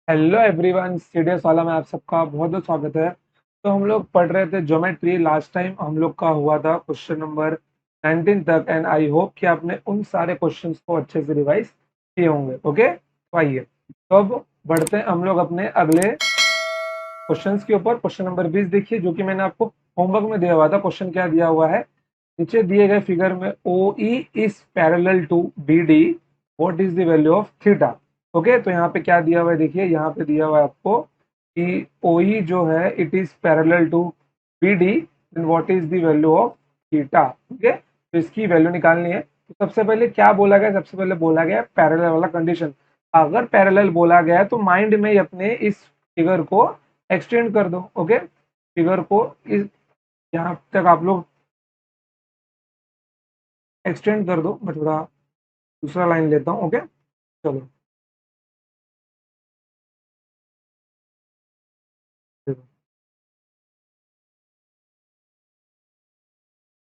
Hello everyone, CDS वाला में आप सबका बहुत बहुत स्वागत है। तो हम लोग पढ़ रहे थे ज्योमेट्री। लास्ट टाइम हम लोग का हुआ था क्वेश्चन नंबर 19 तक, एंड आई होप कि आपने उन सारे क्वेश्चंस को अच्छे से रिवाइज किए होंगे। ओके, तो आइए तो अब बढ़ते हैं हम लोग अपने अगले क्वेश्चंस के ऊपर। क्वेश्चन नंबर 20 देखिए, जो कि मैंने आपको होमवर्क में दिया हुआ था। क्वेश्चन क्या दिया हुआ है, नीचे दिए गए फिगर में O E is parallel to B D, what is the value of theta. Okay, तो यहाँ पे क्या दिया हुआ है, देखिए यहाँ पे दिया हुआ है आपको कि ओ ई जो है it is parallel to B D, then what is the value of theta. Okay, तो इसकी वैल्यू निकालनी है। तो सबसे पहले क्या बोला गया, सबसे पहले बोला गया पैरेलल वाला कंडीशन। अगर पैरेलल बोला गया है तो माइंड में ही अपने इस फिगर को एक्सटेंड कर दो। ओके, फिगर को इस यहाँ तक आप लोग एक्सटेंड कर दो। मैं थोड़ा दूसरा लाइन लेता हूँ। ओके, चलो देखो।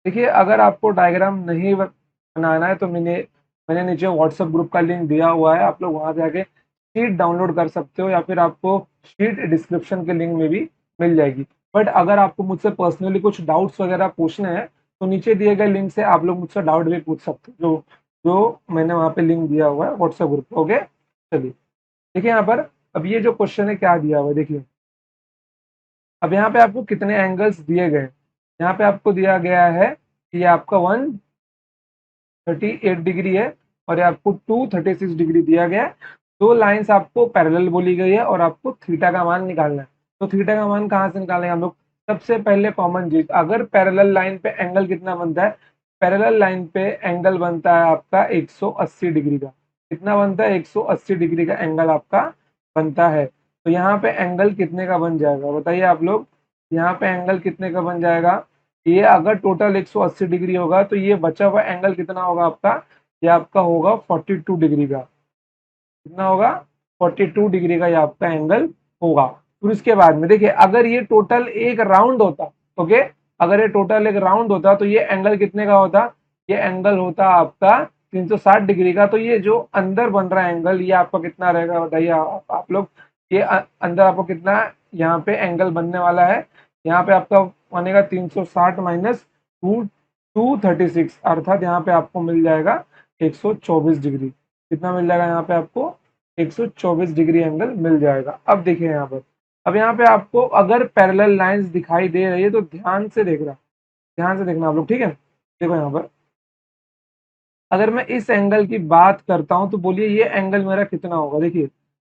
देखिए, अगर आपको डायग्राम नहीं बनाना है तो मैंने मैंने नीचे व्हाट्सएप ग्रुप का लिंक दिया हुआ है, आप लोग वहां जाके शीट डाउनलोड कर सकते हो, या फिर आपको शीट डिस्क्रिप्शन के लिंक में भी मिल जाएगी। बट अगर आपको मुझसे पर्सनली कुछ डाउट्स वगैरह पूछने हैं तो नीचे दिए गए लिंक से आप लोग मुझसे डाउट भी पूछ सकते हो, जो जो मैंने वहाँ पे लिंक दिया हुआ है व्हाट्सएप ग्रुप पे। ओके, चलिए देखिए यहाँ पर। अब ये जो क्वेश्चन है क्या दिया हुआ है, देखिए अब यहाँ पे आपको कितने एंगल्स दिए गए हैं। यहाँ पे आपको दिया गया है कि ये आपका 138 डिग्री है, और ये आपको 236 डिग्री दिया गया है। दो लाइंस आपको पैरेलल बोली गई है और आपको थीटा का मान निकालना है। तो थीटा का मान कहाँ से निकालेंगे हम लोग, सबसे पहले कॉमन चीज, अगर पैरेलल लाइन पे एंगल कितना बनता है, पैरेलल लाइन पे एंगल बनता है आपका 180 डिग्री का। कितना बनता है, 180 डिग्री का एंगल आपका बनता है। तो यहाँ पे एंगल कितने का बन जाएगा बताइए आप लोग, यहाँ पे एंगल कितने का बन जाएगा। ये अगर टोटल 180 डिग्री होगा तो ये बचा हुआ एंगल कितना होगा आपका, ये आपका होगा 42 डिग्री का। कितना होगा, 42 डिग्री का ये आपका एंगल होगा। फिर उसके बाद में देखिए, अगर ये टोटल एक राउंड होता, ओके, अगर ये टोटल एक राउंड होता तो ये एंगल कितने का होता, ये एंगल होता आपका 360 डिग्री का। तो ये जो अंदर बन रहा है एंगल, ये आपका कितना रहेगा बताइए आप लोग। ये अंदर आपको कितना यहाँ पे एंगल बनने वाला है, यहाँ पे आपका बनेगा 360 माइनस टू 236, अर्थात यहाँ पे आपको मिल जाएगा 124 डिग्री। कितना मिल जाएगा यहाँ पे आपको, 124 डिग्री एंगल मिल जाएगा। अब देखिए यहाँ पर, अब यहाँ पे आपको अगर पैरेलल लाइंस दिखाई दे रही है तो ध्यान से देखना आप लोग, ठीक है। देखो यहाँ पर, अगर मैं इस एंगल की बात करता हूं तो बोलिए ये एंगल मेरा कितना होगा। देखिए,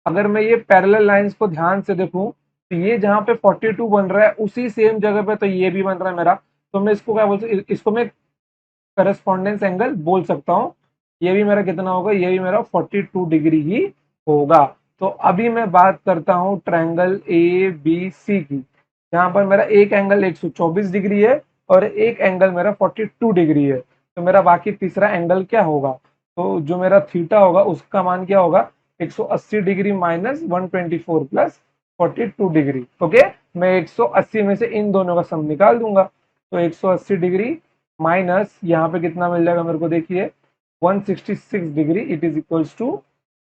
अगर मैं ये पैरेलल लाइंस को ध्यान से देखूं तो ये जहां पे 42 बन रहा है उसी सेम जगह पे तो ये भी बन रहा है मेरा। तो मैं इसको क्या बोल सकता, इसको मैं करस्पॉन्डेंस एंगल बोल सकता हूँ। ये भी मेरा कितना होगा, ये भी मेरा 42 डिग्री ही होगा। तो अभी मैं बात करता हूँ ट्रायंगल ए बी सी की, जहां पर मेरा एक एंगल 124 डिग्री है और एक एंगल मेरा 42 डिग्री है। तो मेरा बाकी तीसरा एंगल क्या होगा, तो जो मेरा थीटा होगा उसका मान क्या होगा, 180 degree minus 124 plus 42 degree. Okay, मैं 180 में से इन दोनों का सम निकाल दूंगा। तो 180 डिग्री माइनस यहाँ पे कितना मिल जाएगा मेरे को, देखिए 166 degree, it is equals to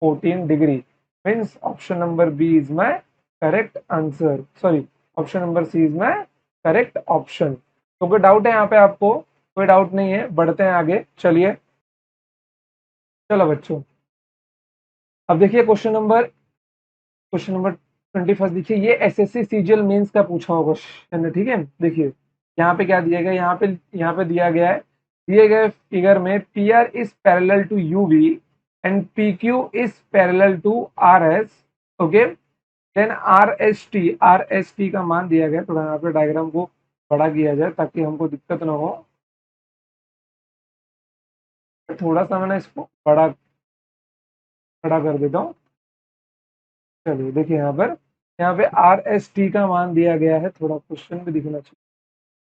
14 degree. Means option number B is my correct answer, sorry option number C is my correct option. तो कोई डाउट है यहाँ पे आपको, कोई डाउट नहीं है, बढ़ते हैं आगे, चलिए। चलो बच्चों, अब देखिए क्वेश्चन नंबर 21 देखिए, ये एसएससी सीजीएल मेंस का पूछा हुआ क्वेश्चन है, ठीक है। देखिए यहाँ पे क्या दिया गया, यहाँ पे दिया गया है, दिए गए फिगर में P R is parallel to U V and P Q is parallel to R S. Okay, then R S T का मान दिया गया। थोड़ा यहाँ पे डायग्राम को बड़ा किया जाए ताकि हमको दिक्कत ना हो। थोड़ा सा मैंने इसको बड़ा कर देता हूँ। चलिए देखिए यहाँ पे आर एस टी का मान दिया गया है, थोड़ा क्वेश्चन भी दिखना चाहिए।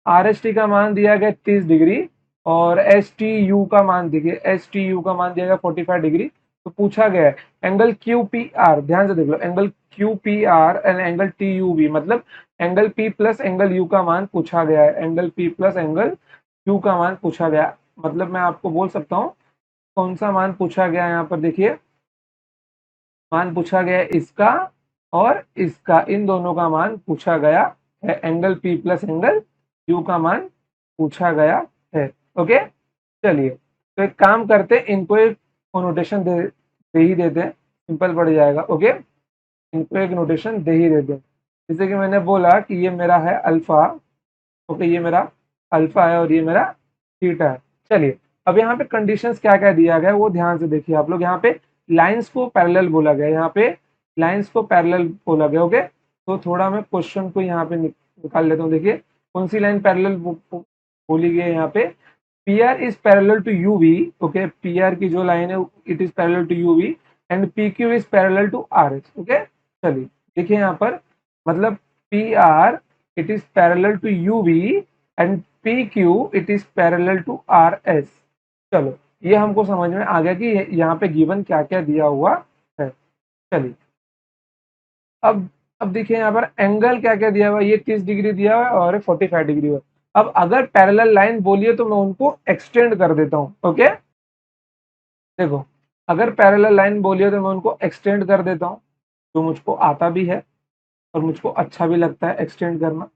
आर एस टी का मान दिया गया 30 डिग्री, और एस टी यू का मान देखिए, एस टी यू का मान दिया गया 45 डिग्री। तो पूछा गया है एंगल क्यू पी आर, ध्यान से देख लो, angle Q P R and angle T U V, मतलब angle P plus angle U का मान पूछा गया है, angle P plus angle U का मान पूछा गया। मतलब मैं आपको बोल सकता हूँ कौन सा मान पूछा गया है। यहाँ पर देखिए मान पूछा गया है इसका, और इसका इन दोनों का मान पूछा गया है। Angle P plus angle Q का मान पूछा गया है। ओके, चलिए तो एक काम करते, इनको एक नोटेशन दे ही देते हैं, सिंपल पड़ जाएगा। ओके, इनको एक नोटेशन दे ही देते हैं। जैसे कि मैंने बोला कि ये मेरा है अल्फा। ओके, ये मेरा अल्फा है और ये मेरा थीटा है। चलिए अब यहाँ पे कंडीशंस क्या क्या दिया गया है वो ध्यान से देखिए आप लोग। यहाँ पे लाइंस को पैरेलल बोला गया है, यहाँ पे लाइंस को पैरेलल बोला गया। ओके, तो थोड़ा मैं क्वेश्चन को यहाँ पे निकाल लेता हूँ। देखिए कौन सी लाइन पैरेलल बोली गई है यहाँ पे। PR is parallel to UV। Okay, PR की जो लाइन है it is parallel to UV and PQ is parallel to RS। Okay, चलिए देखिए यहाँ पर मतलब PR it is parallel to UV and PQ it is parallel to RS। चलो ये हमको समझ में आ गया कि यहाँ पे गिवन क्या क्या दिया हुआ है। चलिए अब देखिए यहाँ पर एंगल क्या क्या दिया हुआ है। ये 30 डिग्री दिया हुआ है और 45 डिग्री हुआ। अब अगर पैरेलल लाइन बोलिए तो मैं उनको एक्सटेंड कर देता हूँ। ओके, देखो अगर पैरेलल लाइन बोलिए तो मैं उनको एक्सटेंड कर देता हूँ, जो मुझको आता भी है और मुझको अच्छा भी लगता है एक्सटेंड करना।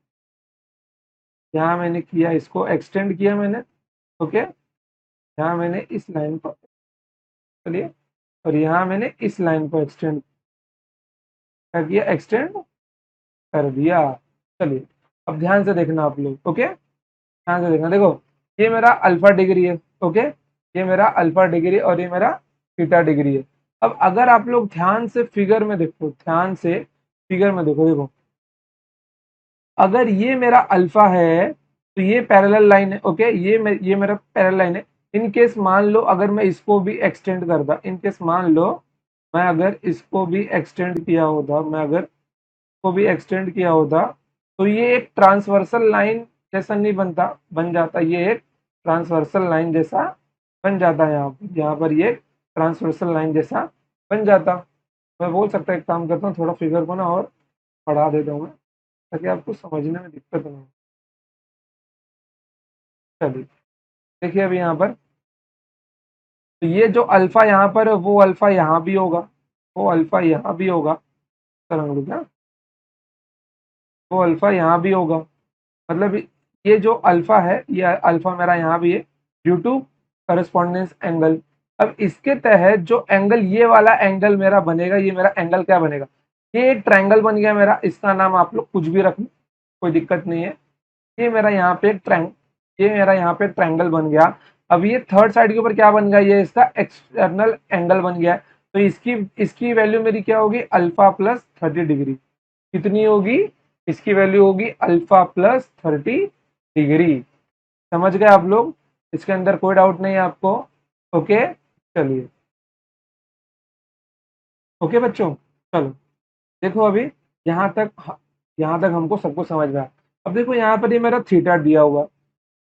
यहाँ मैंने किया, इसको एक्सटेंड किया मैंने। ओके, यहाँ मैंने इस लाइन को चलिए और यहाँ मैंने इस लाइन को एक्सटेंड कर दिया, एक्सटेंड कर दिया। चलिए अब ध्यान से देखना आप लोग। ओके, ध्यान से देखना। देखो ये मेरा अल्फा डिग्री है। ओके, ये मेरा अल्फा डिग्री और ये मेरा थीटा डिग्री है। अब अगर आप लोग ध्यान से फिगर में देखो, ध्यान से फिगर में देखो, देखो अगर ये मेरा अल्फा है तो ये पैरेलल लाइन है। ओके, ये मेरा पैरेलल लाइन है। इन केस मान लो अगर मैं इसको भी एक्सटेंड करता, इन केस मान लो मैं अगर इसको भी एक्सटेंड किया होता, मैं अगर इसको भी एक्सटेंड किया होता तो ये एक ट्रांसवर्सल लाइन जैसा नहीं बनता, बन जाता। ये एक ट्रांसवर्सल लाइन जैसा बन जाता है। यहाँ पर ये ट्रांसवर्सल लाइन जैसा बन जाता। मैं बोल सकता, एक काम करता हूँ, थोड़ा फिगर को ना और बढ़ा देता हूँ मैं, ताकि आपको समझने में दिक्कत नहीं हो। चलिए देखिए अभी यहाँ पर तो ये जो अल्फा यहाँ पर है वो अल्फा यहाँ भी होगा, वो अल्फा यहाँ भी होगा। तरंग क्या, वो अल्फा यहाँ भी होगा। मतलब ये जो अल्फा है ये अल्फा मेरा यहाँ भी है ड्यू टू करस्पॉन्डेंस एंगल। अब इसके तहत जो एंगल ये वाला एंगल मेरा बनेगा, ये मेरा एंगल क्या बनेगा, ये एक ट्रायंगल बन गया मेरा। इसका नाम आप लोग कुछ भी रख लो, कोई दिक्कत नहीं है। ये मेरा यहाँ पे ये मेरा यहाँ पे ट्रायंगल बन गया। अब ये थर्ड साइड के ऊपर क्या बन गया, ये इसका एक्सटर्नल एंगल बन गया। तो इसकी इसकी वैल्यू मेरी क्या होगी, अल्फा प्लस 30 डिग्री। कितनी होगी, इसकी वैल्यू होगी अल्फा प्लस 30 डिग्री। समझ गए आप लोग, इसके अंदर कोई डाउट नहीं है आपको। ओके, चलिए ओके बच्चों, चलो देखो अभी यहाँ तक हमको सबको समझ में आया। अब देखो यहाँ पर ये मेरा थीटा दिया हुआ,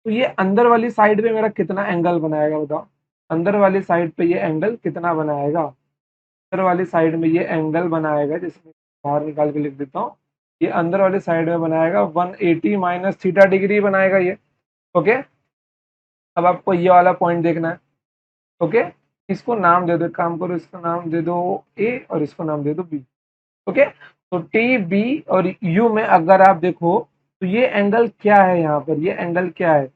तो ये अंदर वाली साइड पे मेरा कितना एंगल बनाएगा बताओ। अंदर वाली साइड पे ये एंगल कितना बनाएगा, अंदर वाली साइड में ये एंगल बनाएगा, जिसमें बाहर निकाल के लिख देता हूँ। ये अंदर वाली साइड में बनाएगा 180 माइनस थीटा डिग्री बनाएगा ये। ओके, अब आपको ये वाला पॉइंट देखना है। ओके, इसको नाम दे दो, काम करो, इसका नाम दे दो ए और इसको नाम दे दो बी। ओके, तो टी बी और यू में अगर आप देखो तो ये एंगल क्या है, यहाँ पर ये एंगल क्या है,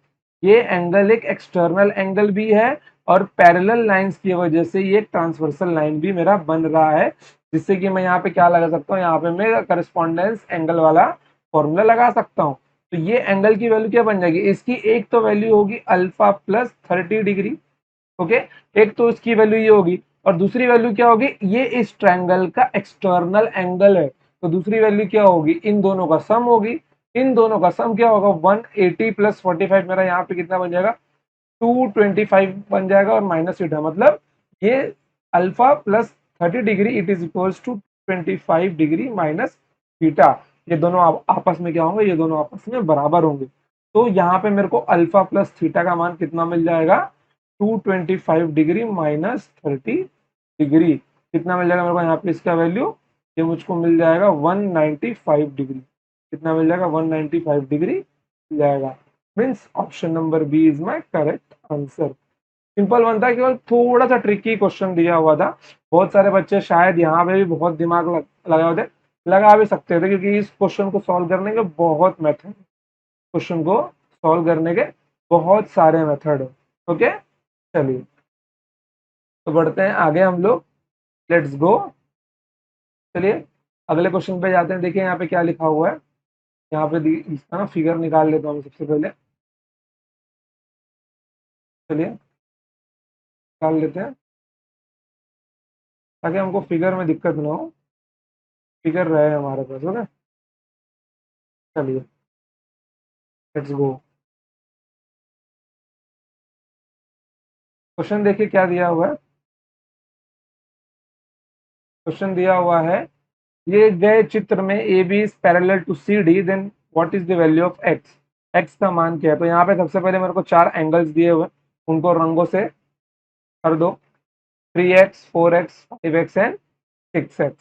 ये एंगल एक एक्सटर्नल एंगल भी है और पैरेलल लाइंस की वजह से ये ट्रांसवर्सल लाइन भी मेरा बन रहा है, जिससे कि मैं यहाँ पे क्या लगा सकता हूँ, यहाँ पे मैं करस्पॉन्डेंस एंगल वाला फॉर्मूला लगा सकता हूँ। तो ये एंगल की वैल्यू क्या बन जाएगी, इसकी एक तो वैल्यू होगी अल्फा प्लस 30 डिग्री। ओके, एक तो इसकी वैल्यू ये होगी और दूसरी वैल्यू क्या होगी, ये इस ट्रायंगल का एक्सटर्नल एंगल है, तो दूसरी वैल्यू क्या होगी, इन दोनों का सम होगी। इन दोनों का सम क्या होगा, 180 प्लस 45 मेरा यहाँ पे कितना बन जाएगा, 225 बन जाएगा और माइनस थीटा, मतलब ये alpha plus 30 degree it is equals to 25 degree minus theta. ये दोनों आपस में क्या होंगे, ये दोनों आपस में बराबर होंगे। तो यहाँ पे मेरे को अल्फा प्लस थीटा का मान कितना मिल जाएगा, 225 डिग्री माइनस 30 डिग्री। कितना मिल जाएगा मेरे को यहाँ पे इसका वैल्यू, ये मुझको मिल जाएगा 195 डिग्री। कितना मिल जाएगा, 195 डिग्री मिल जाएगा। Means option number B is my correct answer. Simple बनता है, केवल थोड़ा सा ट्रिकी क्वेश्चन दिया हुआ था। बहुत सारे बच्चे शायद यहाँ पे भी बहुत दिमाग लगाए होते, लगा भी सकते थे, क्योंकि इस क्वेश्चन को सॉल्व करने के बहुत मेथड, क्वेश्चन को सॉल्व करने के बहुत सारे मेथड है। ओके, चलिए तो बढ़ते हैं आगे हम लोग, लेट्स गो। चलिए अगले क्वेश्चन पे जाते हैं। देखिए यहाँ पे क्या लिखा हुआ है, यहाँ पे इसका ना फिगर निकाल लेता हूँ सबसे पहले। चलिए निकाल लेते हैं ताकि हमको फिगर में दिक्कत ना हो, फिगर रहे हमारे पास। ओके, चलिए लेट्स गो। क्वेश्चन देखिए क्या दिया हुआ है। क्वेश्चन दिया हुआ है, ये गए चित्र में A B is parallel to C D, then what is the value of X. X का मान क्या है। तो यहाँ पे सबसे पहले मेरे को चार एंगल्स दिए हुए हैं, उनको रंगों से कर दो, 3x 4x 5x and 6x।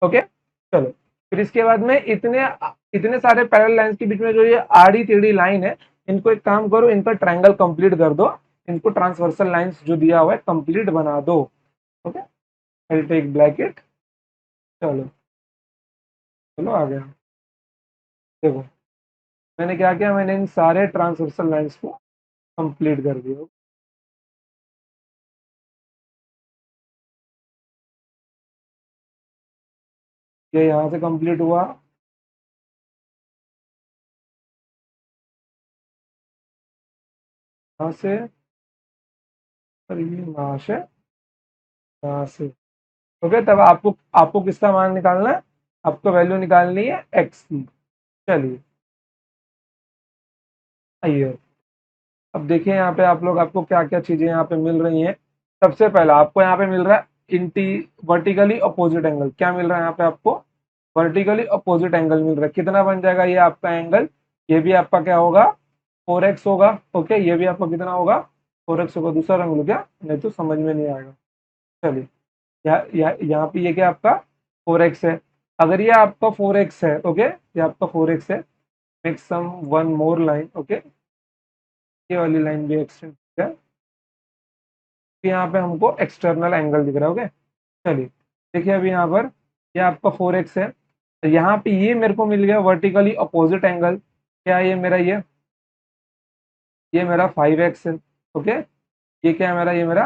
Okay, चलो फिर इसके बाद में इतने इतने सारे पैरेलल लाइंस के बीच में जो ये आड़ी टेढ़ी लाइन है, इनको एक काम करो, इनका ट्रायंगल कंप्लीट कर दो, इनको ट्रांसवर्सल लाइंस जो दिया हुआ है कंप्लीट बना दो। Okay, I take bracket. चलो चलो आ गया। देखो मैंने क्या किया, मैंने इन सारे ट्रांसवर्सल लाइंस को कंप्लीट कर दिया। ये यहाँ से कंप्लीट हुआ, यहाँ से, और ये यहाँ से। ओके, तब आपको आपको किसका मान निकालना है, आपको वैल्यू निकालनी है एक्स की। चलिए आइए, अब देखिए यहाँ पे आप लोग, आपको क्या क्या चीजें यहाँ पे मिल रही हैं। सबसे पहला आपको यहाँ पे मिल रहा है इंटी वर्टिकली अपोजिट एंगल। क्या मिल रहा है यहाँ पे आपको, वर्टिकली अपोजिट एंगल मिल रहा है। कितना बन जाएगा ये आपका एंगल, ये भी आपका क्या होगा, 4x होगा। ओके, ये भी आपका कितना होगा, 4x होगा। दूसरा रंग लो क्या, नहीं तो समझ में नहीं आएगा। चलिए यहाँ पे ये क्या आपका 4x है। अगर ये आपका 4x है, ओके, ये आपका 4x है, make some one more line. Okay, ये वाली लाइन भी एक्सटेंड है। यहाँ पे हमको एक्सटर्नल एंगल दिख रहा है। ओके, चलिए देखिए अभी यहाँ पर ये आपका 4x है, तो यहाँ पे ये मेरे को मिल गया वर्टिकली अपोजिट एंगल। क्या है ये मेरा, ये मेरा 5x है। ओके, ये क्या है मेरा, ये मेरा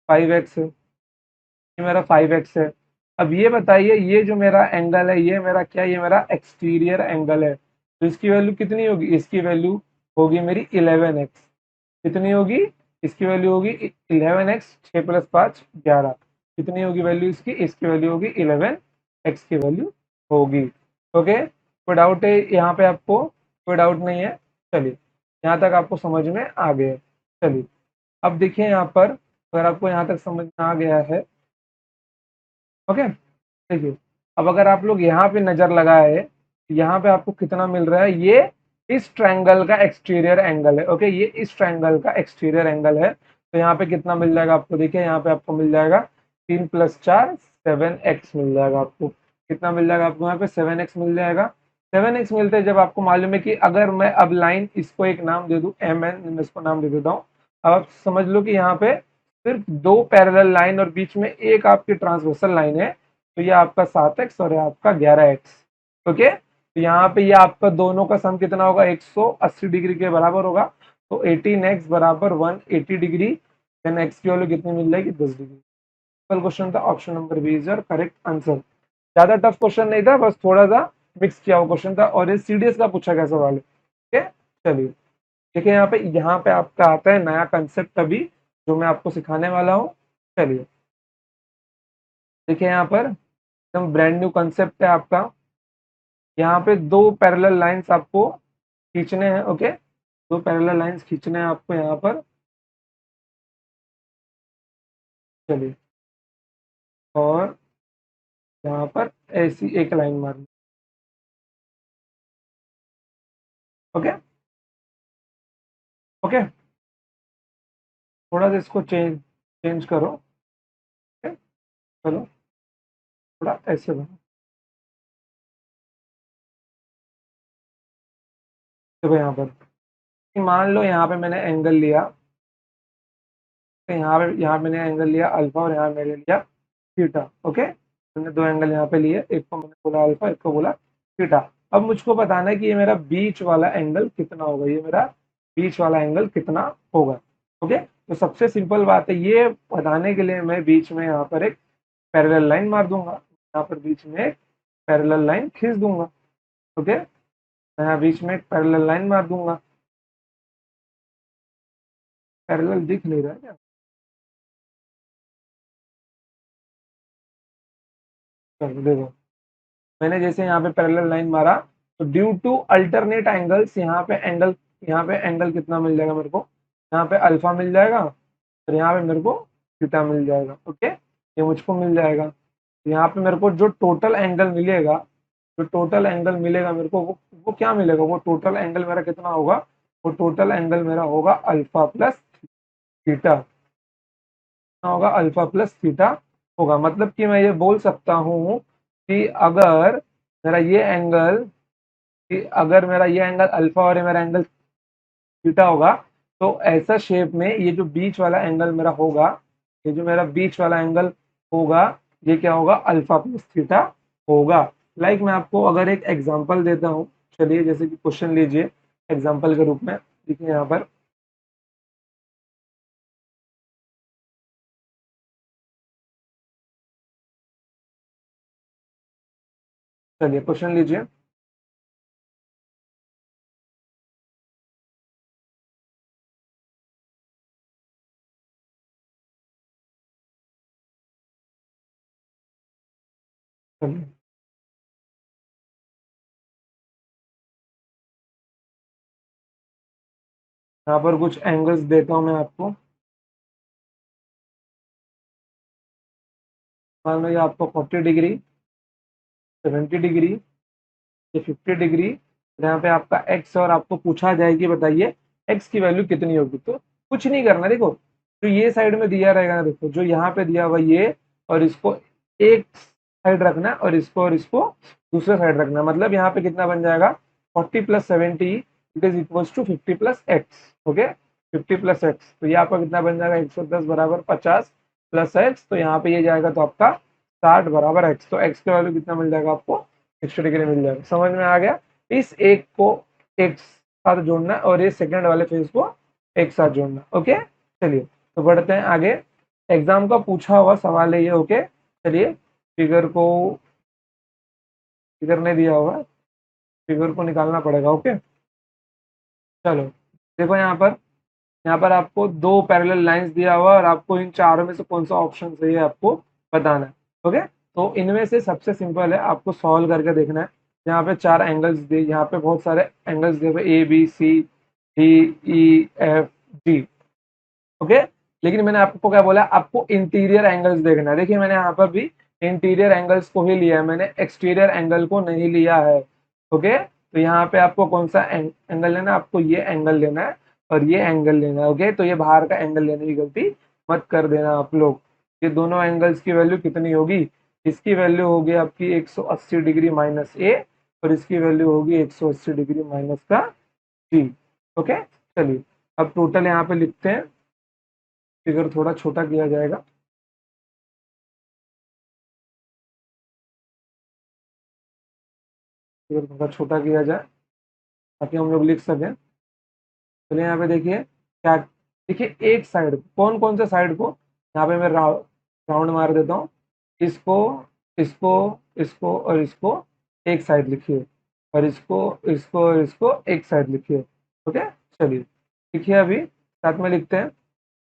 5x है, ये मेरा 5x है। अब ये बताइए, ये जो मेरा एंगल है, ये मेरा क्या है, ये मेरा एक्सटीरियर एंगल है। तो इसकी वैल्यू कितनी होगी, इसकी वैल्यू होगी मेरी 11x। कितनी होगी, इसकी वैल्यू होगी 11x, 6 + 5 11। कितनी होगी वैल्यू इसकी, इसकी वैल्यू होगी 11x की वैल्यू होगी। ओके, कोई डाउट है यहाँ पे आपको, कोई डाउट नहीं है। चलिए यहाँ तक आपको समझ में आ गया। चलिए अब देखिए यहाँ पर, अगर आपको यहाँ तक समझ में आ गया है, ओके, देखिए अब अगर आप लोग यहाँ पे नजर लगाए, यहाँ पे आपको कितना मिल रहा है, ये इस ट्रायंगल का एक्सटीरियर एंगल है। ओके, ये इस ट्रायंगल का एक्सटीरियर एंगल है। तो यहाँ पे कितना मिल जाएगा आपको, देखिए यहाँ पे आपको मिल जाएगा 3 + 4 7x मिल जाएगा आपको। कितना मिल जाएगा आपको यहाँ पे, 7x मिल जाएगा। 7x मिलते हैं जब आपको मालूम है कि अगर मैं अब लाइन इसको एक नाम दे दूं, एम एन, मैं इसको नाम दे देता हूँ। अब आप समझ लो कि यहाँ पे सिर्फ दो पैरेलल लाइन और बीच में एक आपकी ट्रांसवर्सल लाइन है। तो ये आपका 7x और ये आपका 11x। ओके, तो यहाँ पे ये आपका दोनों का सम कितना होगा, 180 डिग्री के बराबर होगा। तो 18x बराबर 180 डिग्री, देन x की वैल्यू कितनी मिल जाएगी, 10 डिग्री। कल क्वेश्चन था, option number B is your correct answer. ज्यादा टफ क्वेश्चन नहीं था, बस थोड़ा सा मिक्स किया हुआ क्वेश्चन था, और ये सीडीएस का पूछा गया सवाल है। ठीक है, चलिए देखिए यहाँ पे आपका आता है नया कंसेप्ट अभी, जो मैं आपको सिखाने वाला हूँ। चलिए देखिए यहाँ पर एकदम ब्रांड न्यू कंसेप्ट है आपका। यहाँ पे दो पैरेलल लाइंस आपको खींचने हैं। ओके, दो पैरेलल लाइंस खींचने हैं आपको यहाँ पर। चलिए, और यहाँ पर ऐसी एक लाइन मारनी। ओके, ओके, थोड़ा सा इसको चेंज चेंज करो। ओके, चलो थोड़ा ऐसे बनो। देखो यहाँ पर मान लो, यहाँ पे मैंने एंगल लिया, तो यहाँ पे मैंने एंगल लिया अल्फा, और यहाँ मैंने लिया थीटा। ओके, मैंने दो एंगल यहाँ पे लिए, एक को मैंने बोला अल्फा, एक को बोला थीटा। अब मुझको बताना है कि ये मेरा बीच वाला एंगल कितना होगा, ये मेरा बीच वाला एंगल कितना होगा। ओके, तो सबसे सिंपल बात है, ये बताने के लिए मैं बीच में यहाँ पर एक पैरेलल लाइन मार दूंगा, यहाँ पर बीच में एक पैरेलल लाइन खींच दूंगा। ओके, मैं यहाँ बीच में एक पैरेलल लाइन मार दूंगा। पैरेलल दिख नहीं रहा है क्या? चलो देखो, मैंने जैसे यहाँ पे पैरेलल लाइन मारा, तो ड्यू टू अल्टरनेट एंगल्स यहाँ पे एंगल कितना मिल जाएगा मेरे को, यहाँ पे अल्फा मिल जाएगा और यहाँ पे मेरे को थीटा मिल जाएगा। ओके, ये मुझको मिल जाएगा। यहाँ पे मेरे को जो टोटल एंगल मिलेगा, मेरे को, वो क्या मिलेगा, वो टोटल एंगल मेरा कितना होगा, वो टोटल एंगल मेरा होगा अल्फा प्लस थीटा। कितना होगा, अल्फा प्लस थीटा होगा। मतलब कि मैं ये बोल सकता हूँ कि अगर मेरा ये एंगल अल्फा और ये मेरा एंगल थीटा होगा, तो ऐसा शेप में ये जो बीच वाला एंगल मेरा होगा, ये जो मेरा बीच वाला एंगल होगा, ये क्या होगा, अल्फा प्लस थीटा होगा। लाइक मैं आपको अगर एक एग्जांपल देता हूँ, चलिए जैसे कि क्वेश्चन लीजिए एग्जांपल के रूप में। देखिए यहाँ पर, चलिए क्वेश्चन लीजिए। चलिए, यहाँ पर कुछ एंगल्स देता हूँ मैं आपको। मान लो ये आपको 40 डिग्री, 70 डिग्री, ये 50 डिग्री। यहाँ पे आपका एक्स, और आपको पूछा जाए कि बताइए एक्स की वैल्यू कितनी होगी, तो कुछ नहीं करना। देखो, जो ये साइड में दिया रहेगा ना, देखो जो यहाँ पे दिया हुआ ये, और इसको एक साइड रखना और इसको दूसरे साइड रखना। मतलब यहाँ पे कितना बन जाएगा, 40 + 70 it is equals to 50 + x। Okay, 50 + x, तो ये आपका कितना बन जाएगा, 110 बराबर 50 प्लस एक्स, तो यहाँ पे ये जाएगा तो आपका 60 बराबर एक्स। तो एक्स का वैल्यू कितना मिल जाएगा आपको, 60 डिग्री मिल जाएगा। समझ में आ गया? इस एक को एक साथ जोड़ना और ये सेकंड वाले फेज को एक साथ जोड़ना। ओके, चलिए तो बढ़ते हैं आगे। एग्जाम का पूछा हुआ सवाल है ये। ओके, चलिए, फिगर को, फिगर नहीं दिया हुआ, फिगर को निकालना पड़ेगा। ओके, चलो देखो यहाँ पर आपको दो पैरेलल लाइंस दिया हुआ है और आपको इन चारों में से कौन सा ऑप्शन सही है आपको बताना है। ओके, तो इनमें से सबसे सिंपल है, आपको सॉल्व करके देखना है। यहाँ पे चार एंगल्स दिए, यहाँ पे बहुत सारे एंगल्स दिए हुए, A B C D E F G. Okay, लेकिन मैंने आपको क्या बोला, आपको इंटीरियर एंगल्स देखना है। देखिए मैंने यहाँ पर भी इंटीरियर एंगल्स को ही लिया है, मैंने एक्सटीरियर एंगल को नहीं लिया है। ओके, तो यहाँ पे आपको कौन सा एंगल लेना है, आपको ये एंगल लेना है और ये एंगल लेना है। ओके, तो ये बाहर का एंगल लेने की गलती मत कर देना आप लोग। ये दोनों एंगल्स की वैल्यू कितनी होगी, इसकी वैल्यू होगी आपकी 180 डिग्री माइनस ए, और इसकी वैल्यू होगी 180 डिग्री माइनस का जी। ओके, चलिए अब टोटल यहाँ पे लिखते हैं। फिगर थोड़ा छोटा किया जाएगा, फिगर थोड़ा छोटा किया जाए ताकि हम लोग लिख सकें। चलिए यहाँ पे देखिए क्या, देखिए एक साइड, कौन कौन से साइड को, यहाँ पे मैं राउंड मार देता हूँ। इसको, इसको, इसको और इसको एक साइड लिखिए, और इसको, इसको और इसको एक साइड लिखिए। ओके, चलिए लिखिए, अभी साथ में लिखते हैं।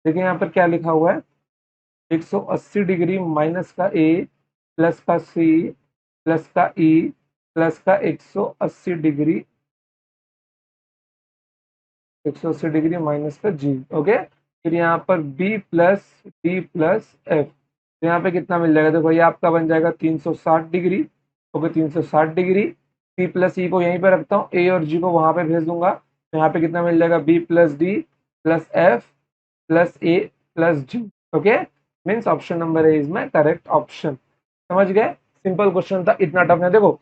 देखिए यहाँ पर क्या लिखा हुआ है, 180 डिग्री माइनस का ए प्लस का सी प्लस का ई प्लस का 180 डिग्री, 180 डिग्री माइनस का जी। ओके, फिर यहाँ पर B plus D plus F, तो यहाँ पे कितना मिल जाएगा, देखो ये आपका बन जाएगा 360 degree. Okay, 360 degree. C plus E को यहीं पे रखता हूँ, ए और जी को वहां पे भेज दूंगा, तो यहाँ पे कितना मिल जाएगा, B plus D plus F plus A plus G. Okay, means option number A is my correct option. समझ गए? सिंपल क्वेश्चन था, इतना टफ है। देखो